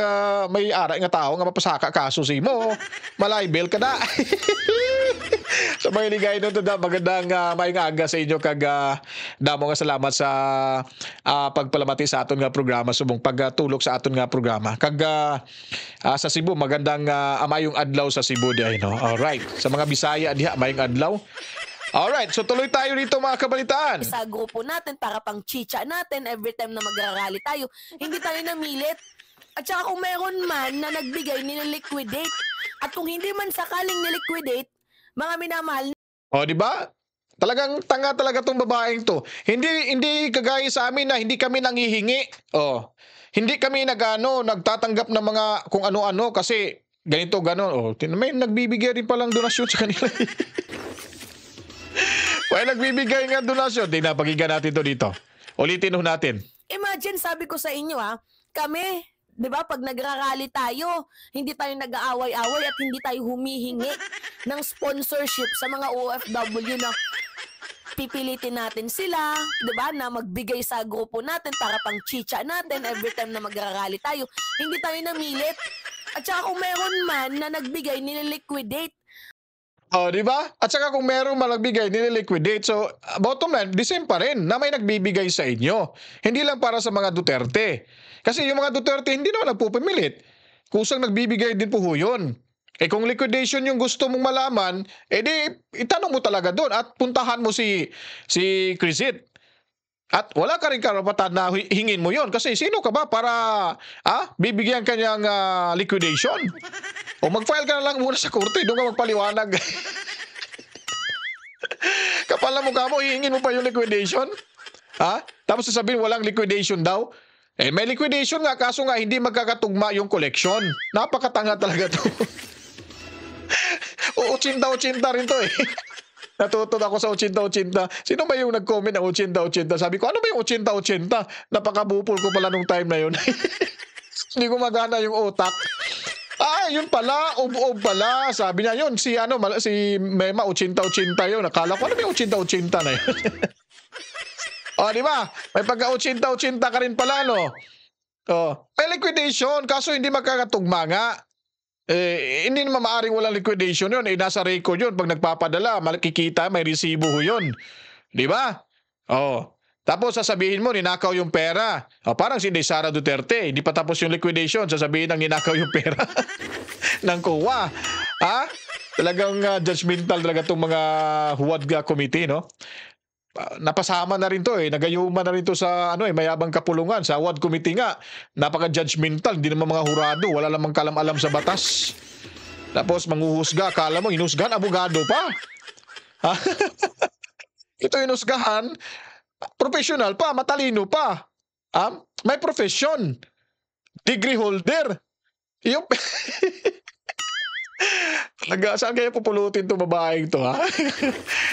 may ara nga tao nga mapasaka kaso sa imo. Malaybel ka na. So mga ligay nun da magandang maayong aga sa inyo kag damo nga salamat sa pagpalamati sa aton nga programa subong pagtulok sa aton nga programa kag sa Cebu magandang mayong adlaw sa Cebu diay no. All right, sa mga Bisaya diha mayong adlaw. Alright, so tuloy tayo dito mga kabalitaan. Sa grupo natin para pang chicha natin every time na magrarally tayo. Hindi tayo namilit. At saka kung meron man na nagbigay, nililiquidate. At kung hindi man sakaling niliquidate, mga minamahal. O, di ba? Talagang tanga talaga tong babaeng to. Hindi kagaya sa amin na hindi kami nanghihingi. Oh. Hindi kami nagtatanggap ng mga kung ano-ano kasi ganito ganon. Oh, may nagbibigay rin palang donasyon sa kanila. May nagbibigay nga donasyon. Pakinggan natin to dito. Ulitin ho natin. Imagine, sabi ko sa inyo kami, di ba, pag nagrarally tayo, hindi tayo nag-aaway-away at hindi tayo humihingi ng sponsorship sa mga OFW na pipilitin natin sila, di ba, na magbigay sa grupo natin para pang chicha natin every time na magrarally tayo. Hindi tayo namilit. At saka kung meron man na nagbigay, nililiquidate. Oh, di ba? At saka kung meron malagbigay, nililiquidate. So, bottom line, the same pa rin na may nagbibigay sa inyo. Hindi lang para sa mga Duterte. Kasi yung mga Duterte, hindi naman nagpupimilit. Kusang nagbibigay din po yun. Kung liquidation yung gusto mong malaman, di itanong mo talaga doon at puntahan mo si Crisit. At wala ka rin karapatan na hingin mo yon kasi sino ka ba para bibigyan kanyang liquidation? O mag-file ka na lang muna sa korte, doon ka magpaliwanag. Kapal na mukha mo, hihingin mo pa yung liquidation? Tapos sasabihin walang liquidation daw? May liquidation nga, kaso nga hindi magkakatugma yung collection. Napakatanga talaga to. O 80-80 rin to Natutod ako sa 80-80. Sino ba yung nag-comment ng 80-80? Sabi ko, ano ba yung 80-80? Napakabupol ko pala nung time na yun. Hindi ko magana yung utak. Yun pala, ob pala. Sabi niya yun, si Mema 80-80 yun. Nakala ko, ano ba yung 80-80 na yun? Di ba? May pagka-80-80 ka rin pala, no? May liquidation, kaso hindi magkakatugma nga. Hindi naman maaaring walang liquidation yun. Nasa record yun. Pag nagpapadala, makikita, may resibo yun. Di ba? Tapos sasabihin mo, ninakaw yung pera. Parang si Sara Duterte. Hindi pa tapos yung liquidation. Sasabihin ng ninakaw yung pera ng COA. Talagang judgmental talaga itong mga huwad committee, no? Napasama na rin to nagayuma na rin to sa mayabang kapulungan sa Award Committee nga. Napaka-judgmental, hindi naman mga hurado, wala namang kalam-alam sa batas. Tapos manghuhusga, akala mo hinusgahan abogado pa. Ito hinusgahan professional pa, matalino pa. May profession. Degree holder. Yung talaga, saan kaya pupulutin to babaeng to,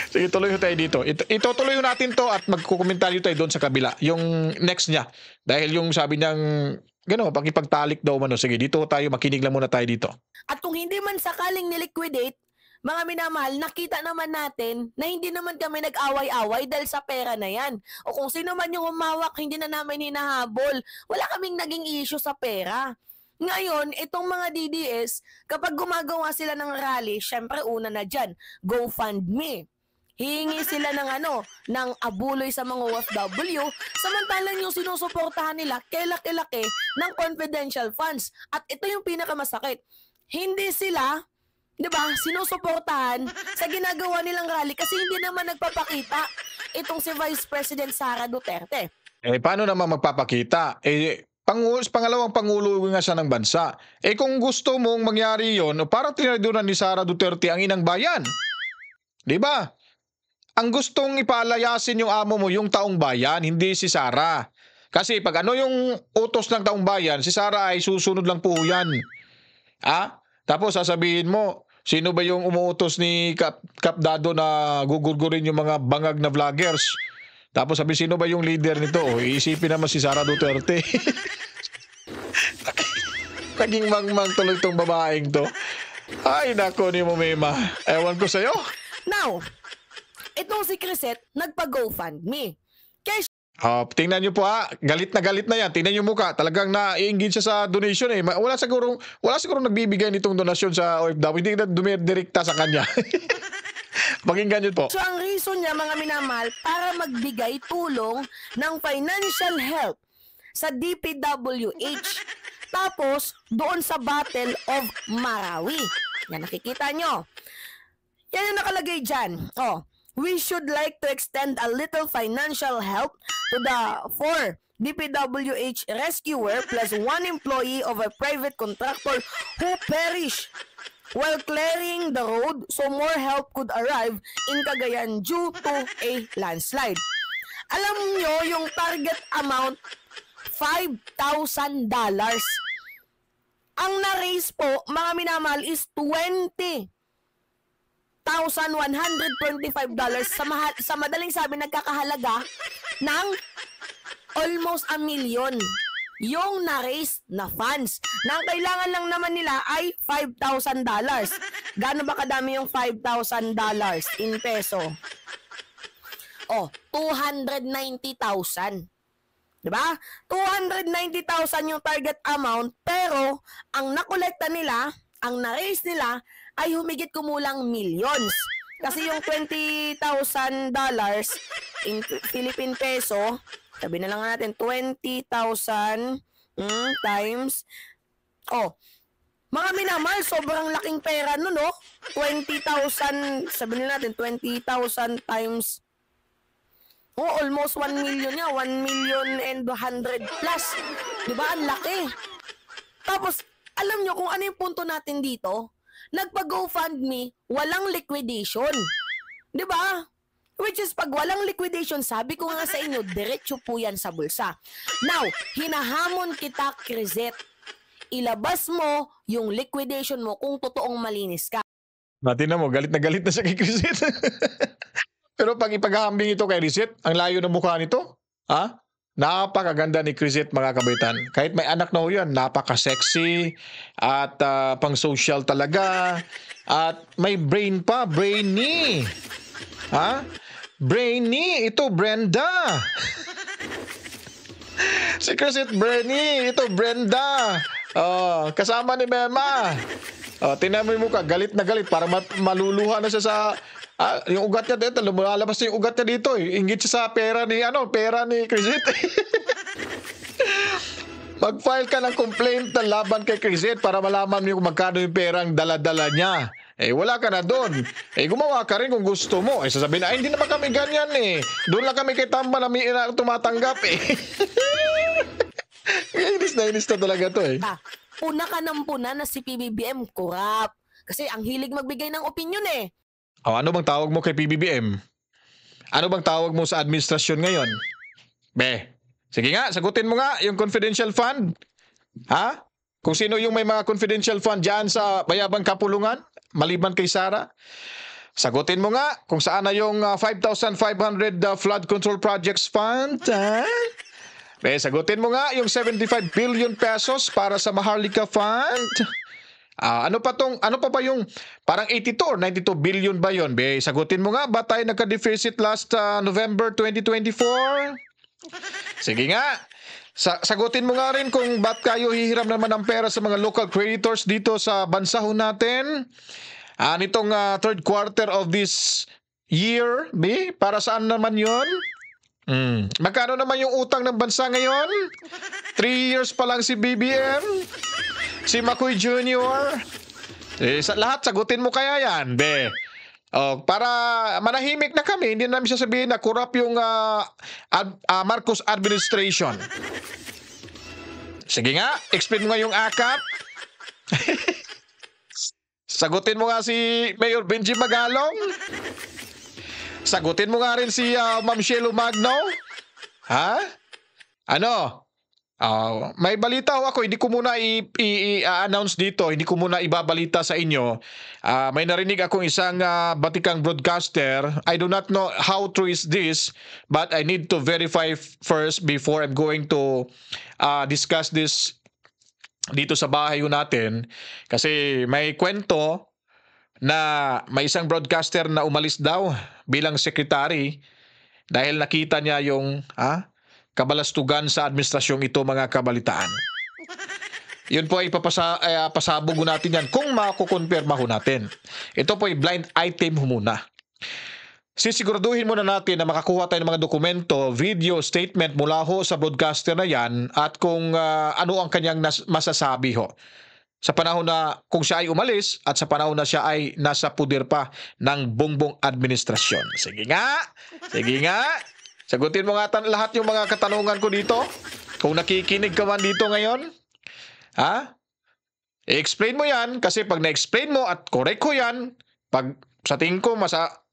Sige, tuloy tayo dito. Itutuloy natin to at magkukomentaryo tayo doon sa kabila. Yung next niya. Dahil yung sabi niyang, pakipagtalik daw man. Sige, dito tayo, makinig lang muna tayo dito. At kung hindi man sakaling niliquidate, mga minamahal, nakita naman natin na hindi naman kami nag-away-away dahil sa pera na yan. O kung sino man yung humawak, hindi na namin hinahabol. Wala kaming naging issue sa pera. Ngayon, itong mga DDS, kapag gumagawa sila ng rally, syempre una na dyan, GoFundMe. Hihingi sila ng ng abuloy sa mga OFW, samantalang yung sinusuportahan nila kay laki-laki ng confidential funds. At ito yung pinakamasakit. Hindi sila, 'di ba, sinusuportahan sa ginagawa nilang rally kasi hindi naman nagpapakita itong si Vice President Sara Duterte. Paano naman magpapakita? Pangalawang pangulo nga siya ng bansa. Kung gusto mong mangyari yon, para tinadyonan ni Sara Duterte ang inang bayan. 'Di ba? Ang gustong ipalayasin yung amo mo, yung taong bayan, hindi si Sara. Kasi pag yung utos ng taong bayan, si Sara ay susunod lang po yan. Tapos sasabihin mo, sino ba yung umuutos ni Kap Dado na gugurgurin yung mga bangag na vloggers? Tapos sabi, sino ba yung leader nito? Iisipin naman si Sara Duterte. Naging mangmang tuloy tong babaeng to. Ay, nako ni Momema. Ewan ko sa'yo. Now, itong si Crisette, nagpa-GoFundMe. Tingnan nyo po galit na yan. Tingnan nyo mukha, talagang naiinggit siya sa donation Wala siguro nagbibigay nitong donasyon sa OFW, hindi na dumidirekta sa kanya. Pakinggan nyo po. So ang reason niya, mga minamahal, para magbigay tulong ng financial help sa DPWH. Tapos, doon sa Battle of Marawi. Yan, nakikita nyo. Yan ang nakalagay dyan. We should like to extend a little financial help to the 4 DPWH rescuer plus 1 employee of a private contractor who perished while clearing the road so more help could arrive in Cagayan due to a landslide. Alam nyo yung target amount, $5,000. Ang na-raise po, mga minamahal, is $20,125 sa madaling sabi nagkakahalaga ng almost 1 million yung na-raise na funds. Na ang kailangan lang naman nila ay $5,000. Gaano ba kadami yung $5,000 in peso? 290,000. Diba? 290,000 yung target amount, pero ang nakolekta nila, ang na-raise nila ay humigit kumulang millions. Kasi yung $20,000 in Philippine peso, sabi na lang natin 20,000 times, mga minamahal, sobrang laking pera no, 20,000, sabi na natin 20,000 times, almost 1 million niya, 1,100,000 plus. Diba? Ang laki. Tapos, alam nyo kung ano yung punto natin dito? Nagpa-GoFundMe, walang liquidation. Diba? Which is, pag walang liquidation, sabi ko nga sa inyo, diretso po yan sa bulsa. Now, hinahamon kita, Crisette. Ilabas mo yung liquidation mo kung totoong malinis ka. Tingnan mo, galit na siya kay Crisette. Pero pag ipaghahambing ito kay Crisette, ang layo ng mukha nito, napakaganda ni Crisette, mga kabaitan. Kahit may anak na ho yan, napaka-sexy at pang-social talaga. At may brain pa, brainy. Brainy, ito Brenda. Si Crisette brainy, ito Brenda. Kasama ni Mema. Tingnan mo yung mukha, galit na galit. Para maluluha na siya sa... yung ugat niya dito, lumalabas na yung ugat niya dito. Inggit siya sa pera ni Crisette. Mag-file ka ng complaint na laban kay Crisette para malaman mo kung magkano yung perang dala-dala niya. Wala ka na doon. Gumawa ka rin kung gusto mo. Sasabihin na, hindi naman kami ganyan Doon lang kami kay Tamba na tumatanggap Inis na talaga to Puna ka ng puna na si PBBM corrupt. Kasi ang hilig magbigay ng opinion ano bang tawag mo kay PBBM? Ano bang tawag mo sa administrasyon ngayon? Sige nga, sagutin mo nga yung confidential fund. Kung sino yung may mga confidential fund dyan sa Bayabang Kapulungan, maliban kay Sara. Sagutin mo nga kung saan na yung 5,500 flood control projects fund. Sagutin mo nga yung 75 billion pesos para sa Maharlika Fund. Ano pa ba yung parang 82 or 92 billion ba yon? Be, sagutin mo nga, ba tayo nagka-deficit last November 2024? Sige nga. Sagutin mo nga rin kung ba't kayo hihiram naman ng pera sa mga local creditors dito sa bansa ho natin. Nitong third quarter of this year, be, para saan naman yon? Magkano naman yung utang ng bansa ngayon? 3 years pa lang si BBM, si Makoy Jr. Sa lahat, sagutin mo kaya yan, be. Para manahimik na kami, hindi namin sasabihin na corrupt yung Marcos administration. Sige nga, explain mo nga yung AKAP. Sagutin mo nga si Mayor Benji Magalong. Sagutin mo nga rin si Ma'am Shelo Magno. Ha? Ano? May balita ako, hindi ko muna i-announce dito, hindi ko muna ibabalita sa inyo. May narinig akong isang batikang broadcaster. I do not know how true is this, but I need to verify first before I'm going to discuss this dito sa bahay natin. Kasi may kwento na may isang broadcaster na umalis daw bilang secretary dahil nakita niya yung kabalastugan sa administrasyong ito, mga kabalitaan. Yun po ay pasabog natin yan kung makukonfirma ho natin. Ito po ay blind item ho muna. Sisiguraduhin muna natin na makakuha tayo ng mga dokumento, video, statement mula ho sa broadcaster na yan at kung ano ang kanyang masasabi ho. Sa panahon na kung siya ay umalis at sa panahon na siya ay nasa puder pa ng Bongbong administrasyon. Sige nga! Sige nga! Sagutin mo nga lahat yung mga katanungan ko dito. Kung nakikinig ka man dito ngayon. I-explain mo yan kasi pag na-explain mo at correct ko yan, pag sa tingin ko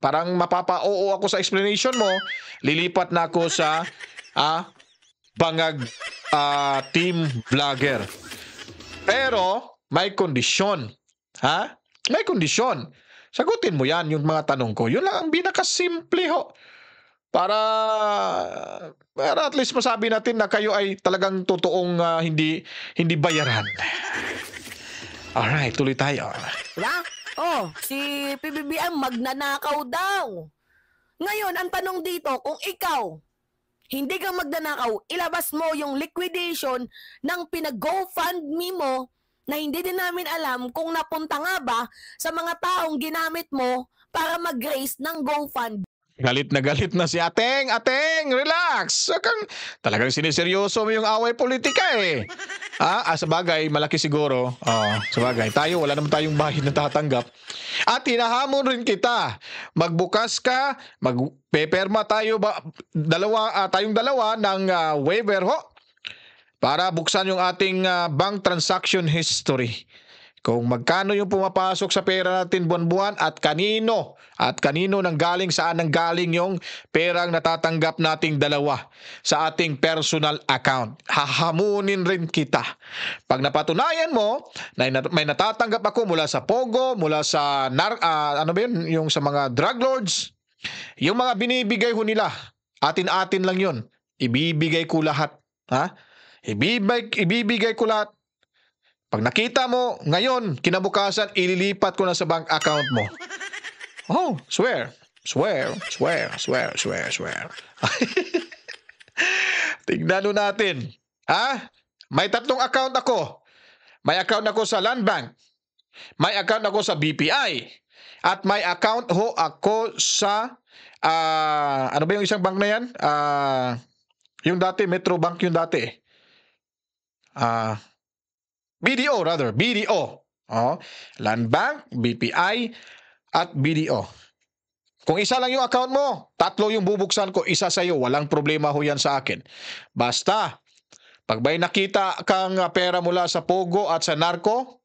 parang mapapa-oo ako sa explanation mo, lilipat na ako sa bangag team vlogger. Pero may kondisyon. May kondisyon. Sagutin mo yan yung mga tanong ko. Yun lang ang pinakasimple ho. Para at least masabi natin na kayo ay talagang totoong hindi bayaran. Alright, tuloy tayo. Diba? Si PBBM magnanakaw daw. Ngayon, ang tanong dito, kung ikaw hindi ka magnanakaw, ilabas mo yung liquidation ng pinag-GoFundMe mo na hindi din namin alam kung napunta nga ba sa mga taong ginamit mo para mag-raise ng GoFundMe. Galit na si Ateng. Ateng, relax. Talagang siniseryoso mo yung away politika eh. Sa bagay, malaki siguro. Sa bagay, wala naman tayong bahay na tatanggap. At hinahamon rin kita. Magbukas ka, magpeperma tayo tayong dalawa ng waiver ho para buksan yung ating bank transaction history. Kung magkano yung pumapasok sa pera natin buwan-buwan at kanino saan nanggaling yung perang natatanggap nating dalawa sa ating personal account. Hahamunin rin kita. Pag napatunayan mo na may natatanggap ako mula sa Pogo, mula sa yung sa mga drug lords, yung mga binibigay ho nila, atin-atin lang yun. Ibibigay ko lahat. Ibibigay ko lahat. Pag nakita mo, ngayon, kinabukasan, ililipat ko na sa bank account mo. Swear. Tignan natin. May 3 account ako. May account ako sa Land Bank. May account ako sa BPI. At may account ho ako sa, ano ba yung isang bank na yan? Yung dati, Metro Bank yung dati. BDO. Land Bank, BPI, at BDO. Kung isa lang yung account mo, 3 yung bubuksan ko, isa sa'yo. Walang problema ho yan sa akin. Basta, pag may nakita kang pera mula sa Pogo at sa Narco,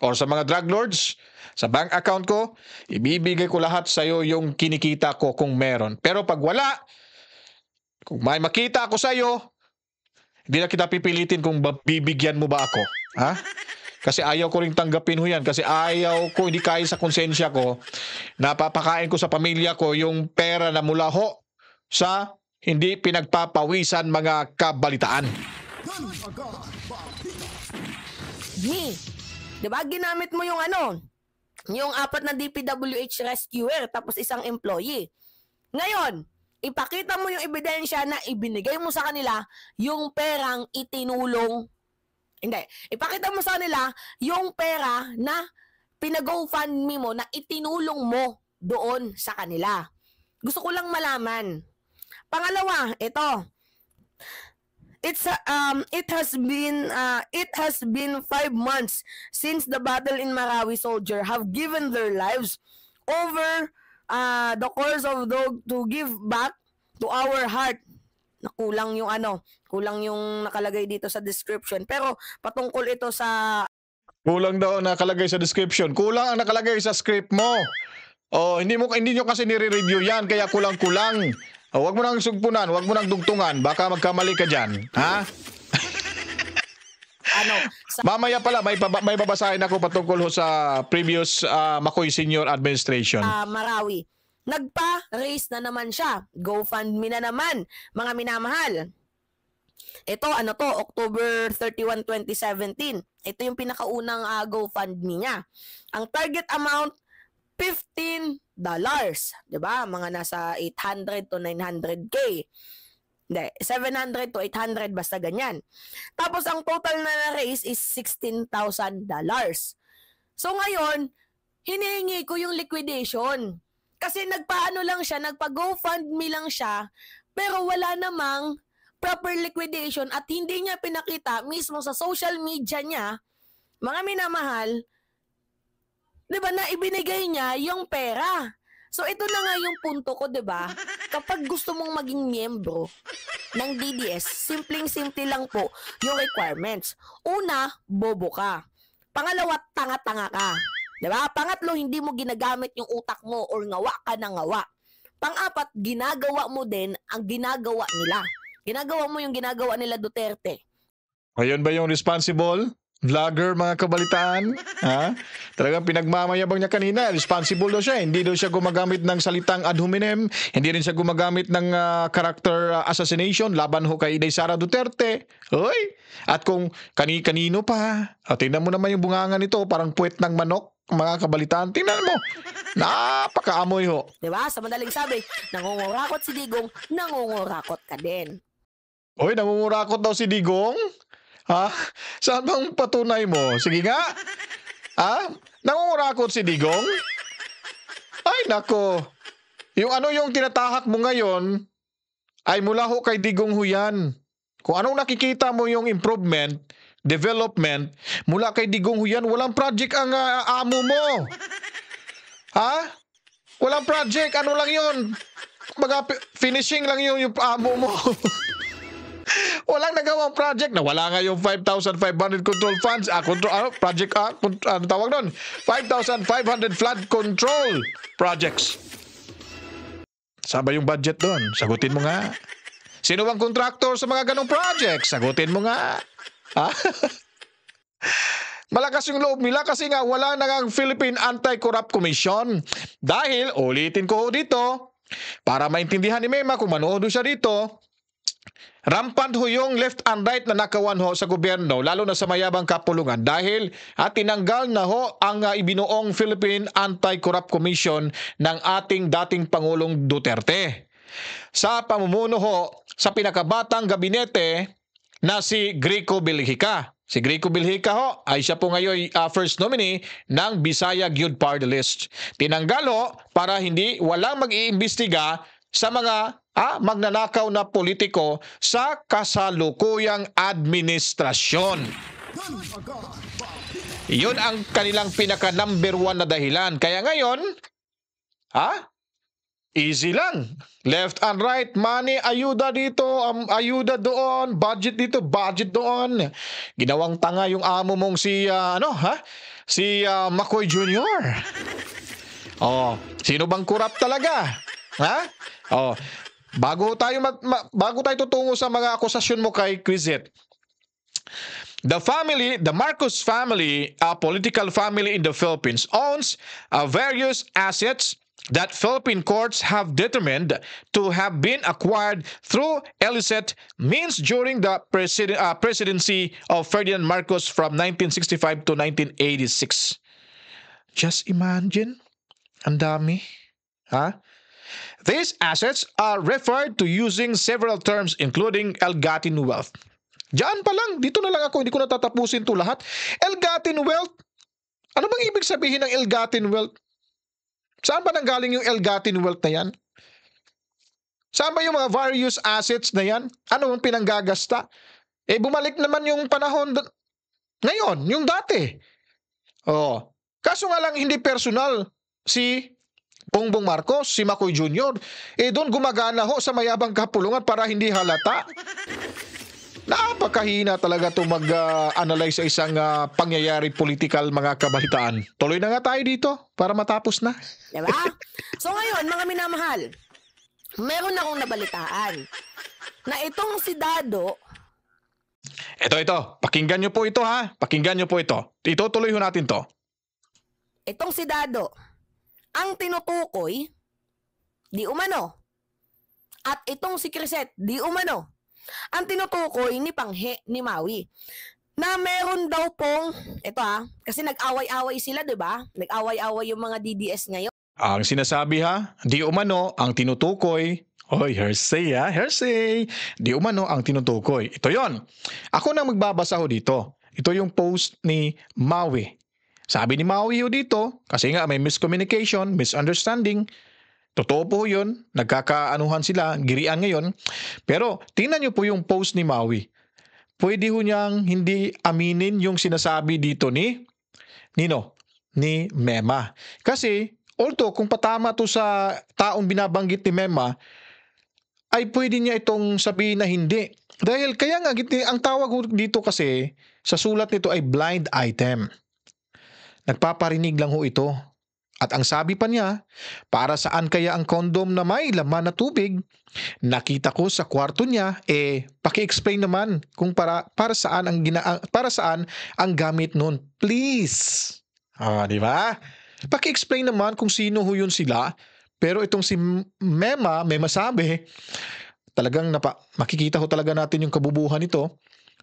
or sa mga drug lords, sa bank account ko, ibibigay ko lahat sa'yo yung kinikita ko kung meron. Pero pag wala, kung may makita ako sa'yo, hindi na kita pipilitin kung bibigyan mo ba ako. Kasi ayaw ko rin tanggapin ho yan. Kasi ayaw ko, hindi kaya sa konsensya ko, napapakain ko sa pamilya ko yung pera na mula ho sa hindi pinagpapawisan mga kabalitaan. 'Di ba? Ginamit mo yung ano, yung 4 na DPWH rescuer tapos isang employee. Ngayon, ipakita mo yung ebidensya na ibinigay mo sa kanila yung perang itinulong. Hindi, ipakita mo sa kanila yung pera na pinag-GoFundMe mo na itinulong mo doon sa kanila. Gusto ko lang malaman. Pangalawa, ito. It has been 5 months since the battle in Marawi soldier have given their lives over the course of to give back to our heart. Kulang yung kulang yung nakalagay dito sa description. Pero patungkol ito sa Kulang daw nakalagay sa description. Kulang ang nakalagay sa script mo. Oh, hindi nyo kasi nire-review yan, kaya kulang-kulang. Oh, wag mo nang sugpunan, wag mo nang dugtungan, baka magkamali ka diyan, ha? Mamaya pala may babasahin ako patungkol sa previous Makoy Senior Administration. Marawi. Nagpa-raise na naman siya. GoFundMe na naman, mga minamahal. Ito, October 31, 2017. Ito yung pinakaunang GoFundMe niya. Ang target amount, $15. Diba? Mga nasa 800 to 900K. Hindi, 700 to 800, basta ganyan. Tapos, ang total na na-raise is $16,000. So, ngayon, hinihingi ko yung liquidation. Kasi nagpa-GoFundMe lang siya, pero wala namang proper liquidation at hindi niya pinakita mismo sa social media niya, mga minamahal, di ba, na ibinigay niya yung pera. So ito na nga yung punto ko, di ba? Kapag gusto mong maging miyembro ng DDS, simpleng-simple lang po yung requirements. Una, bobo ka. Pangalawa, tanga-tanga ka. Di ba? Pangatlo, hindi mo ginagamit yung utak mo or ngawa ka na ngawa. Pang-apat, ginagawa mo din ang ginagawa nila. Ginagawa mo yung ginagawa nila Duterte. Ayun ba yung responsible vlogger, mga kabalitaan? Ha? Talagang pinagmamayabang niya kanina. Responsible daw siya. Hindi daw siya gumagamit ng salitang ad hominem. Hindi rin siya gumagamit ng character assassination laban ho kay Inday Sara Duterte. Hoy! At kung kanino pa. Tingnan mo naman yung bungangan nito. Parang puwet ng manok, mga kabalitaan. Tingnan mo. Napakaamoy ho. Diba? Sa madaling sabi, nangungurakot si Digong, nangungurakot ka din. Hoy, nangungurakot daw si Digong? Ha? Saan bang patunay mo? Sige nga. Ha? Nangungurakot si Digong? Ay, nako. Yung tinatahak mo ngayon ay mula ho kay Digong ho yan. Kung anong nakikita mo yung improvement, development, mula kay Digong ho yan, walang project ang amo mo. Ha? Walang project. Ano lang yun? Finishing lang yung amo mo. Walang nagawang project na wala nga yung 5,500 control funds. Ano tawag nun? 5,500 flood control projects. Saan ba yung budget doon? Sagutin mo nga. Sino bang contractor sa mga ganong projects? Sagutin mo nga. Ha? Malakas yung loob nila kasi nga wala nang Philippine Anti-Corrupt Commission. Dahil, ulitin ko dito, para maintindihan ni Mema kung manood siya dito, rampant ho yung left and right na nakawan ho sa gobyerno, lalo na sa mayabang kapulungan dahil tinanggal na ho ang ibinuong Philippine Anti-Corrupt Commission ng ating dating Pangulong Duterte. Sa pamumuno ho sa pinakabatang gabinete na si Greco Bilhica. Si Greco Bilhica ho ay siya po ngayon first nominee ng Bisaya Youth Party List. Tinanggal ho para walang mag-iimbestiga sa mga magnanakaw na politiko sa kasalukuyang administrasyon. Yun ang kanilang pinaka number 1 na dahilan. Kaya ngayon, easy lang. Left and right, money, ayuda dito, ayuda doon, budget dito, budget doon. Ginawang tanga yung amo mong si Makoy Jr. Sino bang corrupt talaga? Bago tayo tutungo sa mga akusasyon mo kay Quizet. The Marcos family, a political family in the Philippines, owns various assets that Philippine courts have determined to have been acquired through illicit means during the presidency of Ferdinand Marcos from 1965 to 1986. Just imagine, ang dami. Ha? These assets are referred to using several terms including ill-gotten wealth. Diyan pa lang, dito na lang ako, hindi ko natatapusin to lahat. Ill-gotten wealth? Ano bang ibig sabihin ng ill-gotten wealth? Saan ba nanggaling yung ill-gotten wealth na yan? Saan ba yung mga various assets na yan? Ano ang pinanggagasta? Bumalik naman yung panahon ngayon, yung dati. Oh. Kaso nga lang hindi personal si Bongbong Marcos, si Makoy Jr. Doon gumagana ho sa mayabang kapulungan para hindi halata. Napakahina talaga ito mag-analyze sa isang pangyayari political mga kabalitaan. Tuloy na nga tayo dito para matapos na. Diba? So ngayon, mga minamahal, meron akong nabalitaan na itong si Dado. Ito. Pakinggan nyo po ito ha. Pakinggan nyo po ito. Itutuloy ho natin to. Itong si Dado, ang tinutukoy, di umano. At itong si Crisette, di umano. Ang tinutukoy ni Panghe, ni Maui, na meron daw pong, ito kasi nag-away-away sila, di ba? Nag-away-away yung mga DDS ngayon. Ang sinasabi ha, di umano ang tinutukoy. Oy, hearsay ha, hearsay. Di umano ang tinutukoy. Ito yon. Ako na magbabasa ho dito. Ito yung post ni Maui. Sabi ni Maui ho dito, kasi nga may miscommunication, misunderstanding. Totoo po yun, nagkakaanuhan sila, girian ngayon. Pero tingnan nyo po yung post ni Maui. Pwede ho niyang hindi aminin yung sinasabi dito ni Mema. Kasi although kung patama to sa taong binabanggit ni Mema, ay pwede niya itong sabihin na hindi. Dahil kaya nga, ang tawag dito kasi sa sulat nito ay blind item. Nagpaparinig lang ho ito. At ang sabi pa niya, para saan kaya ang kondom na may laman na tubig? Nakita ko sa kwarto niya, paki-explain naman kung para saan ang gamit nun. Please. Di ba? Paki-explain naman kung sino ho yun sila. Pero itong si Mema sabi, talagang makikita ho talaga natin yung kabubuhan nito.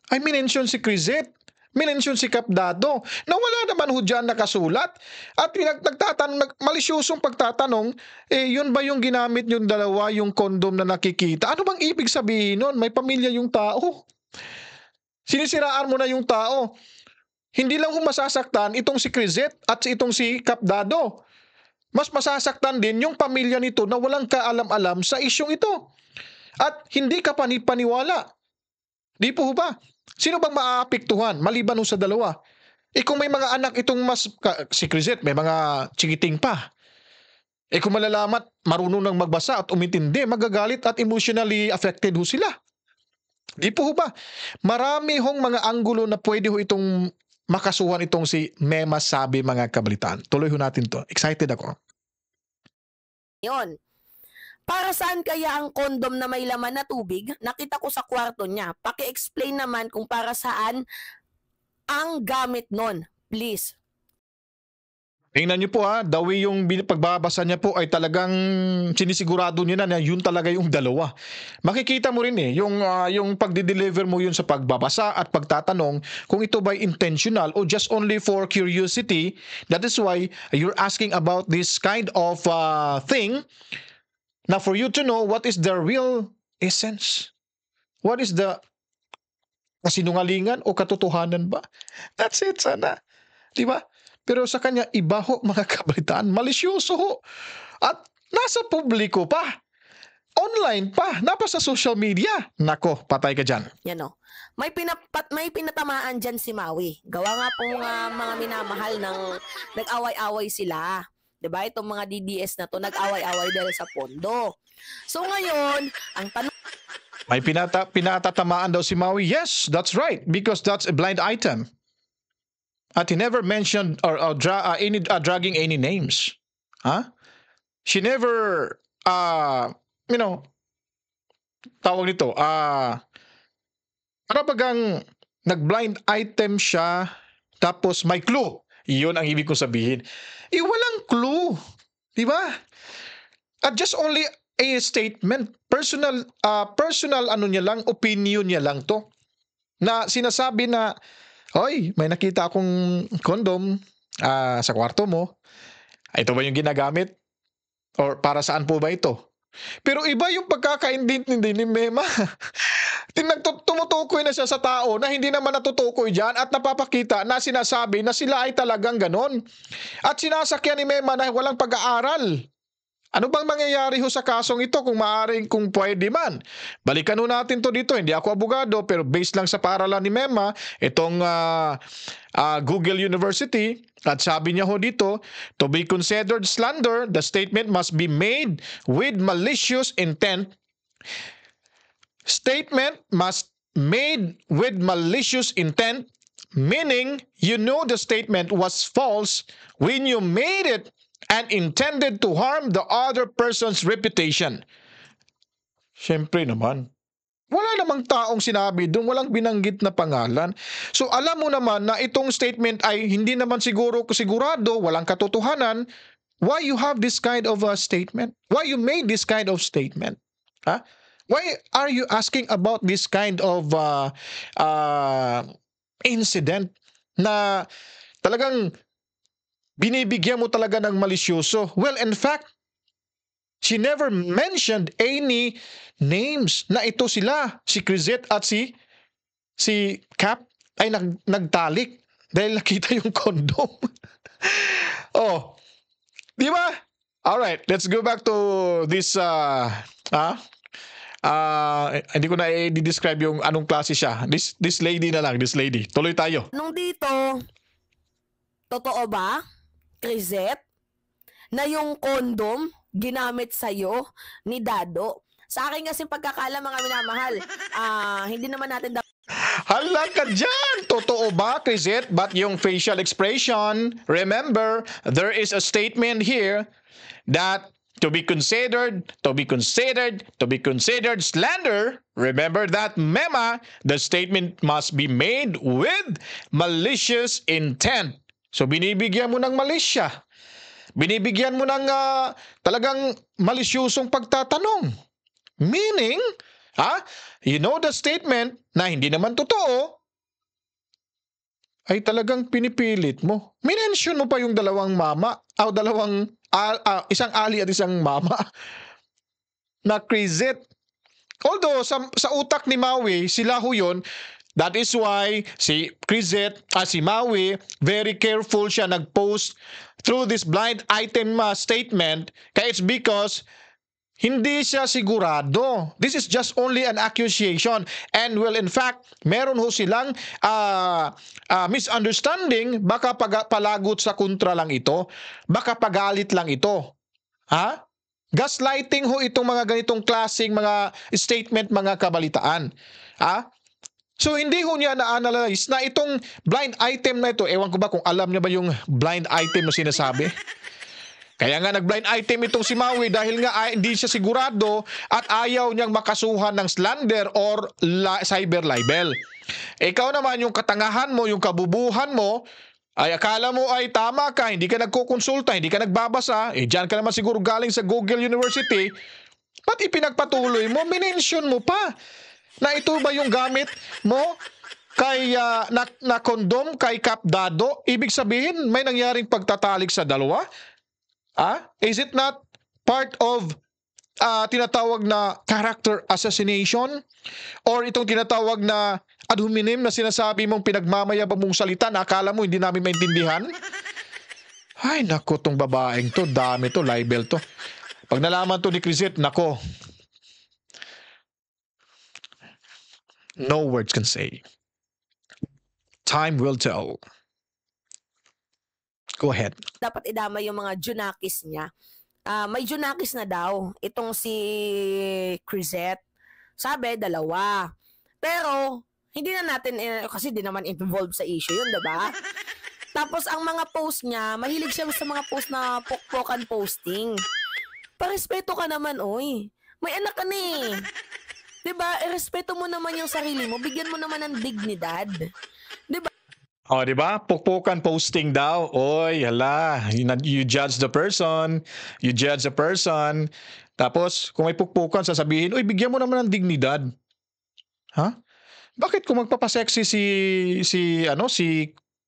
Ay minention si Crisette. Minensyon si Kap Dado na wala naman ho dyan nakasulat at malisyosong pagtatanong, yun ba yung ginamit yung dalawa, yung kondom na nakikita? Ano bang ibig sabihin nun? May pamilya yung tao. Sinisiraan mo na yung tao. Hindi lang ho masasaktan itong si Crisette at itong si Kap Dado. Mas masasaktan din yung pamilya nito na walang kaalam-alam sa isyong ito. At hindi ka paniwala. Di po ba? Sino bang maaapektuhan maliban sa dalawa? Kung may mga anak itong si Crisette, may mga chikiting pa. Kung malalamat, marunong nang magbasa at umintindi, magagalit at emotionally affected ho sila. Di po ba? Marami hong mga anggulo na pwede ho itong makasuhan itong si Mema sabi mga kabalitaan. Tuloy ho natin to. Excited ako. Yon. Para saan kaya ang kondom na may laman na tubig? Nakita ko sa kwarto niya. Paki-explain naman kung para saan ang gamit nun. Please. Tingnan niyo po the way yung pagbabasa niya po ay talagang sinisigurado niya na yun talaga yung dalawa. Makikita mo rin yung pagde-deliver mo yun sa pagbabasa at pagtatanong kung ito ba intentional o just only for curiosity. That is why you're asking about this kind of thing. Now, for you to know what is the real essence, what is the kasinungalingan o katotohanan ba? That's it sana. Di ba? Pero sa kanya, iba ho mga kabalitaan. Malisyoso ho. At nasa publiko pa. Online pa. Napa sa social media. Nako, patay ka dyan. Yan o. May pinatamaan dyan si Maui. Gawa nga po mga minamahal ng nag-away-away sila. Diba? Itong mga DDS na to nag-away-away dahil sa pondo. So ngayon, ang tanong... May pinatatamaan daw si Maui. Yes, that's right. Because that's a blind item. At he never mentioned or dragging any names. Huh? She never, tawag nito, para bagang nag-blind item siya tapos may clue. Iyon ang ibig kong sabihin. Walang clue. Di ba? At just only a statement, personal ano niya lang, opinion niya lang to. Na sinasabi na, hoy, may nakita akong condom sa kwarto mo. Ito ba yung ginagamit? Or para saan po ba ito? Pero iba yung pagkakaintindi ni Mema. Tumutukoy na siya sa tao na hindi naman natutukoy dyan at napapakita na sinasabi na sila ay talagang ganon. At sinasakyan ni Mema na walang pag-aaral. Ano bang mangyayari ho sa kasong ito kung pwede man? Balikan ho natin to dito. Hindi ako abogado pero based lang sa paaralan ni Mema, itong Google University, at sabi niya ho dito, to be considered slander, the statement must be made with malicious intent. Statement must made with malicious intent, meaning you know the statement was false when you made it and intended to harm the other person's reputation. Siyempre naman, wala namang taong sinabi doon, walang binanggit na pangalan. So alam mo naman na itong statement ay hindi naman sigurado, walang katotohanan. Why you have this kind of a statement? Why you made this kind of statement? Huh? Why are you asking about this kind of incident na talagang binibigyan mo talaga ng malisyoso? Well, in fact, she never mentioned any names na ito sila, si Crisette at si Cap ay nagtalik dahil nakita yung condom. Oh, di ba? Alright, let's go back to this hindi ko na i-describe yung anong klase siya. This lady na lang, this lady. Tuloy tayo. Nung dito, totoo ba, Crisette, na yung condom ginamit sa'yo ni Dado? Sa akin kasi pagkakala, mga minamahal, hindi naman natin Hala ka dyan! Totoo ba, Crisette? But yung facial expression, remember, there is a statement here that to be considered slander. Remember that, Mema, the statement must be made with malicious intent. So binibigyan mo ng malisya. Binibigyan mo ng talagang malisyusong pagtatanong. Meaning, you know the statement na hindi naman totoo, ay talagang pinipilit mo. Minention mo pa yung dalawang mama, isang ali at isang mama na Crisette. Although sa utak ni Maui, sila ho yun. That is why si Crisette, si Maui, very careful siya nag-post through this blind item statement. Kaya it's because hindi siya sigurado. This is just only an accusation. And well, in fact, meron ho silang misunderstanding. Baka palagot sa kontra lang ito. Baka pagalit lang ito. Gaslighting ho itong mga ganitong klaseng mga statement, mga kabalitaan. So hindi ho niya na-analyze na itong blind item na ito. Ewan ko ba kung alam niya ba yung blind item na sinasabi? Kaya nga nag-blind item itong si Maui dahil nga hindi siya sigurado at ayaw niyang makasuhan ng slander or cyber libel. Ikaw naman, yung katangahan mo, yung kabubuhan mo, ay akala mo ay tama ka, hindi ka nagkukonsulta, hindi ka nagbabasa, dyan ka naman siguro galing sa Google University, ba't ipinagpatuloy mo, minention mo pa na ito ba yung gamit mo kay na kondom kay Cap Dado? Ibig sabihin, may nangyaring pagtatalik sa dalawa? Is it not part of tinatawag na character assassination? Or itong tinatawag na ad hominem na sinasabi mong pinagmamayabang mong salita na akala mo hindi namin maintindihan? Ay, nako, tong babaeng to, dami to, libel to. Pag nalaman to ni Crisette, nako, no words can say. Time will tell. Go ahead. dapat idama yung mga junakis niya. May junakis na daw itong si Crisette. Sabi, 2. Pero, hindi na natin, kasi di naman involved sa issue yun, diba? Tapos, ang mga post niya, mahilig siya sa mga post na pokpokan posting. Parespeto ka naman, oy. May anak ka na eh. Diba? Irespeto mo naman yung sarili mo. Bigyan mo naman ng dignidad. Diba? O, di ba? Pukpukan posting daw. Oy, hala. You judge the person. You judge the person. Tapos, kung may pukpukan, sasabihin, uy, bigyan mo naman ng dignidad. Ha? Bakit kung magpapasexy si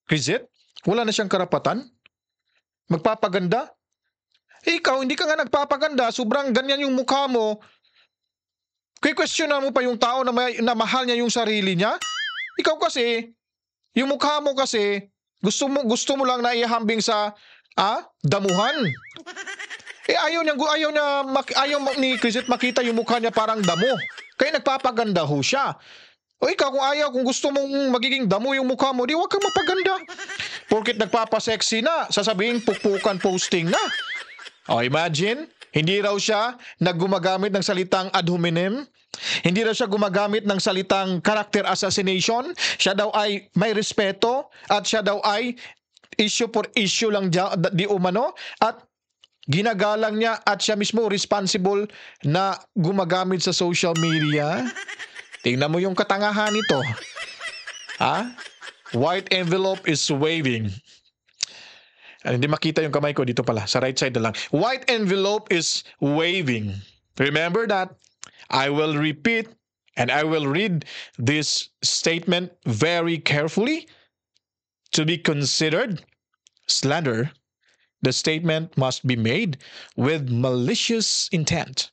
Crizet, wala na siyang karapatan? Magpapaganda? Ikaw, hindi ka nga nagpapaganda, sobrang ganyan yung mukha mo. Kwi-questionan mo pa yung tao na mahal niya yung sarili niya? Ikaw kasi, yung mukha mo kasi, gusto mo lang na ihambing sa damuhan. Ayaw ni Crizet makita yung mukha niya parang damo. Kaya nagpapaganda ho siya. O ikaw, kung gusto mong magiging damo yung mukha mo, di wag kang mapaganda. Porket nagpapasexy na, sasabihin pukpukan posting na. O imagine, hindi raw siya naggumagamit ng salitang ad hominem. Hindi raw siya gumagamit ng salitang character assassination. Siya daw ay may respeto at siya daw ay issue for issue lang di umano at ginagalang niya at siya mismo responsible na gumagamit sa social media. Tingnan mo yung katangahan nito. White envelope is waving. Hindi makita yung kamay ko dito pala. Sa right side na lang. White envelope is waving. Remember that. I will repeat and I will read this statement very carefully. To be considered slander, the statement must be made with malicious intent.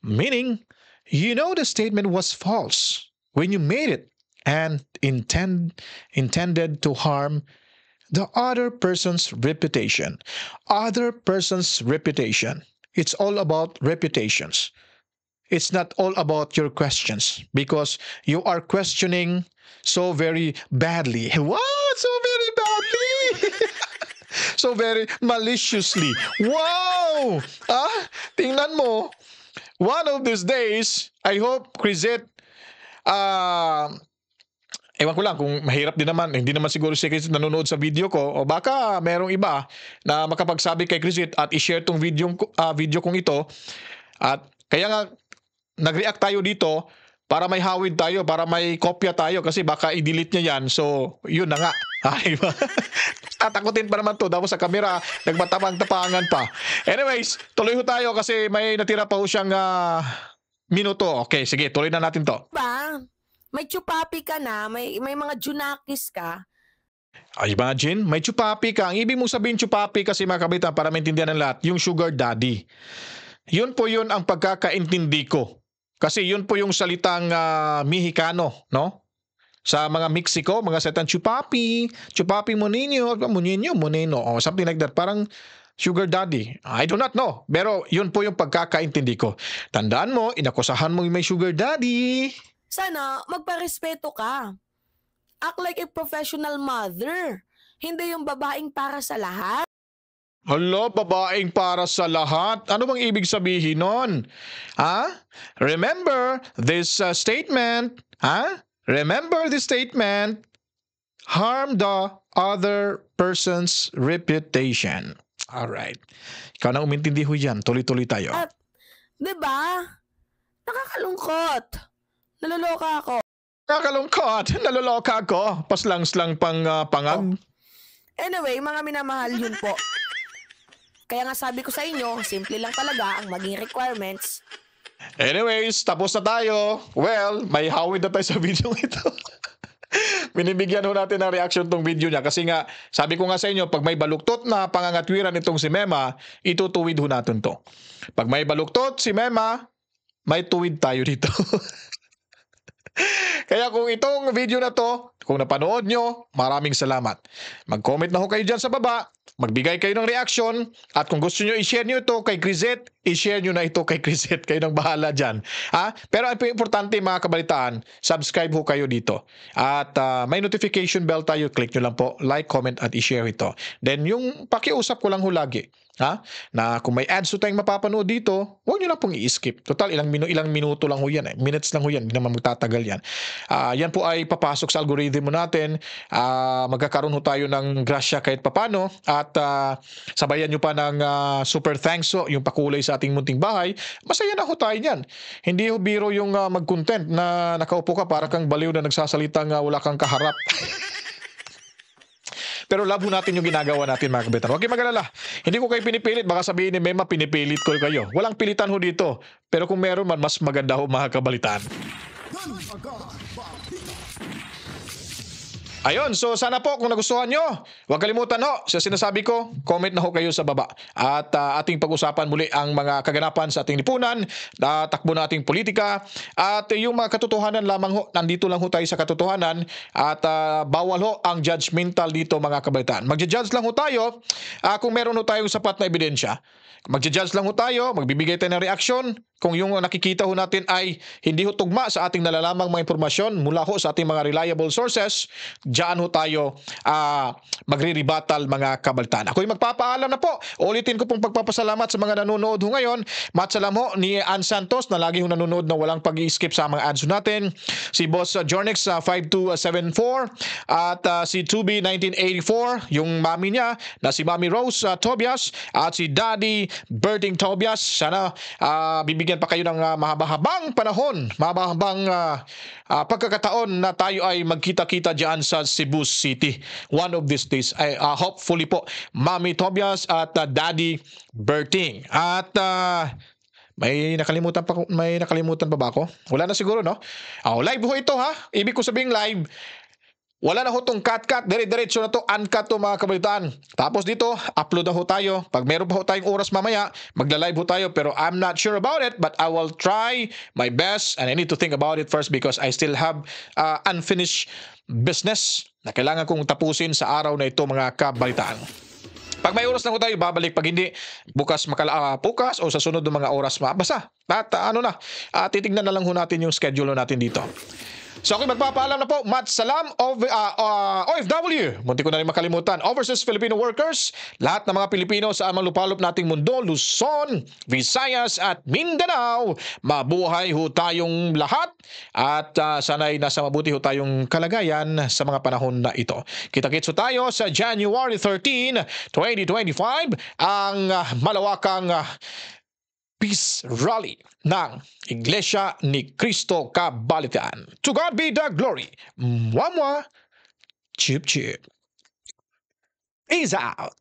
Meaning, you know the statement was false when you made it and intended to harm the other person's reputation. Other person's reputation. It's all about reputations. It's not all about your questions because you are questioning so very badly. Wow, so very badly. So very maliciously. Wow! Tingnan mo. One of these days, I hope Crizet, ewan ko lang kung mahirap din naman, hindi naman siguro si Crizet nanonood sa video ko o baka merong iba na makapagsabi kay Crizet at i-share tong video kong ito. At kaya nga nag-react tayo dito para may hawid tayo, para may kopya tayo kasi baka i-delete niya yan. So, yun na nga. Diba? Tatakutin pa naman to. Tapos sa camera, nagmatapang-tapangan pa. Anyways, tuloy ho tayo kasi may natira pa ho siyang minuto. Okay, sige, tuloy na natin to. Ba? May chupapi ka na, may mga junakis ka. Imagine, may chupapi ka. Ang ibig mong sabihin chupapi kasi mga kabitan para maintindihan ng lahat, yung sugar daddy. Yun po yun ang pagkakaintindi ko. Kasi yun po yung salitang Mexicano, no? Sa mga Mexico, mga salitang chupapi monino, o something like that. Parang sugar daddy. I do not know. Pero yun po yung pagkakaintindi ko. Tandaan mo, inakusahan mo yung may sugar daddy. Sana magparespeto ka. Act like a professional mother. Hindi yung babaeng para sa lahat. Hala, babaeng para sa lahat. Ano bang ibig sabihin nun? Remember this statement. Remember this statement. Harm the other person's reputation. Alright. Ikaw na umintindi ho yan. Tuloy-tuloy tayo. At, diba? Nakakalungkot. Naloloka ako. Nakakalungkot. Naloloka ako. Paslang-slang pangag. Anyway, mga minamahal, yun po. Kaya nga sabi ko sa inyo, simple lang talaga ang maging requirements. Anyways, tapos na tayo. Well, may hawid na tayo sa video ito. Binibigyan ho natin ng reaction tong video niya kasi nga, sabi ko nga sa inyo, pag may baluktot na pangangatwiran itong si Mema, itutuwid ho natin to. Pag may baluktot si Mema, may tuwid tayo dito. Kaya kung itong video na to, kung napanood nyo, maraming salamat. Mag-comment na ho kayo dyan sa baba, magbigay kayo ng reaction, at kung gusto nyo i-share nyo ito kay Crizet, i-share nyo na ito kay Crizet. Kayo nang bahala dyan. Pero ang importante mga kabalitaan, subscribe ho kayo dito. At may notification bell tayo, click nyo lang po, like, comment, at i-share ito. Then yung pakiusap ko lang ho lagi, na kung may ads ho tayong mapapanood dito, huwag nyo lang pong i-skip. Total, ilang minuto lang ho yan. Minutes lang ho yan. Hindi naman magtatagal yan. Yan po ay papasok sa algorithm mo natin. Magkakaroon ho tayo ng grasya kahit papano. At sabayan nyo pa ng super thanks ho, yung pakulay sa ating munting bahay. Masaya na ho tayo yan. Hindi ho biro yung mag-content na nakaupo ka para kang baliw na nagsasalitang wala kang kaharap. Pero love ho natin yung ginagawa natin mga kabitan. Huwag kayong mag-alala. Hindi ko kayo pinipilit. Baka sabihin ni Mema, pinipilit ko kayo. Walang pilitan ho dito. Pero kung meron man, mas maganda ho mga kabalitan. Ayun, so sana po kung nagustuhan nyo, huwag kalimutan ho, sa sinasabi ko, comment na ho kayo sa baba. At ating pag-usapan muli ang mga kaganapan sa ating lipunan, takbo na ating politika, at yung mga katotohanan lamang ho, nandito lang ho tayo sa katotohanan, at bawal ho ang judgmental dito mga kabaitan. Magja-judge lang ho tayo kung meron ho tayong sapat na ebidensya. Magja-judge lang ho tayo, magbibigay tayo ng reaksyon. Kung yung nakikita ho natin ay hindi ho tugma sa ating nalalamang mga impormasyon mula ho sa ating mga reliable sources, diyan ho tayo magre-rebuttal mga kabalitan. Ako'y magpapaalam na po. Ulitin ko pong pagpapasalamat sa mga nanonood ho ngayon. Matsalam ho ni Ann Santos na lagi ho nanonood na walang pag-i-skip sa mga ads ho natin. Si Boss Jornix 5274 at si Tubi 1984, yung mami niya na si Mami Rose Tobias at si Daddy Birding Tobias. Sana bibigyan pa kayo ng mahaba-habang panahon, mahaba-habang pagkakataon na tayo ay magkita-kita dyan sa Cebu City. One of these days, hopefully po, Mami Tobias at Daddy Berting. At may nakalimutan pa ba ako? Wala na siguro, no? Live ho ito, ha? Ibig ko sabihin live. Wala na ho itong cut-cut, dire-diretso na to, uncut to mga kabalitaan. Tapos dito, upload na ho tayo. Pag meron pa ho tayong oras mamaya, magla-live ho tayo. Pero I'm not sure about it, but I will try my best. And I need to think about it first because I still have unfinished business na kailangan kong tapusin sa araw na ito mga kabalitaan. Pag may oras na ho tayo, babalik. Pag hindi, bukas bukas o sa sunod ng mga oras, basta. At titignan na lang ho natin yung schedule natin dito. So ako magpapaalam na po, Mat Salam, OFW, munti ko na rin makalimutan, Overseas Filipino Workers, lahat ng mga Pilipino sa amang lupalop nating mundo, Luzon, Visayas at Mindanao, mabuhay ho tayong lahat at sana'y nasa mabuti ho tayong kalagayan sa mga panahon na ito. Kita-kits ho tayo sa January 13, 2025, ang malawakang Peace Rally ng Iglesia ni Cristo Kabalitaan. To God be the glory. Mwah-mwah. Chip-chip. Ease out.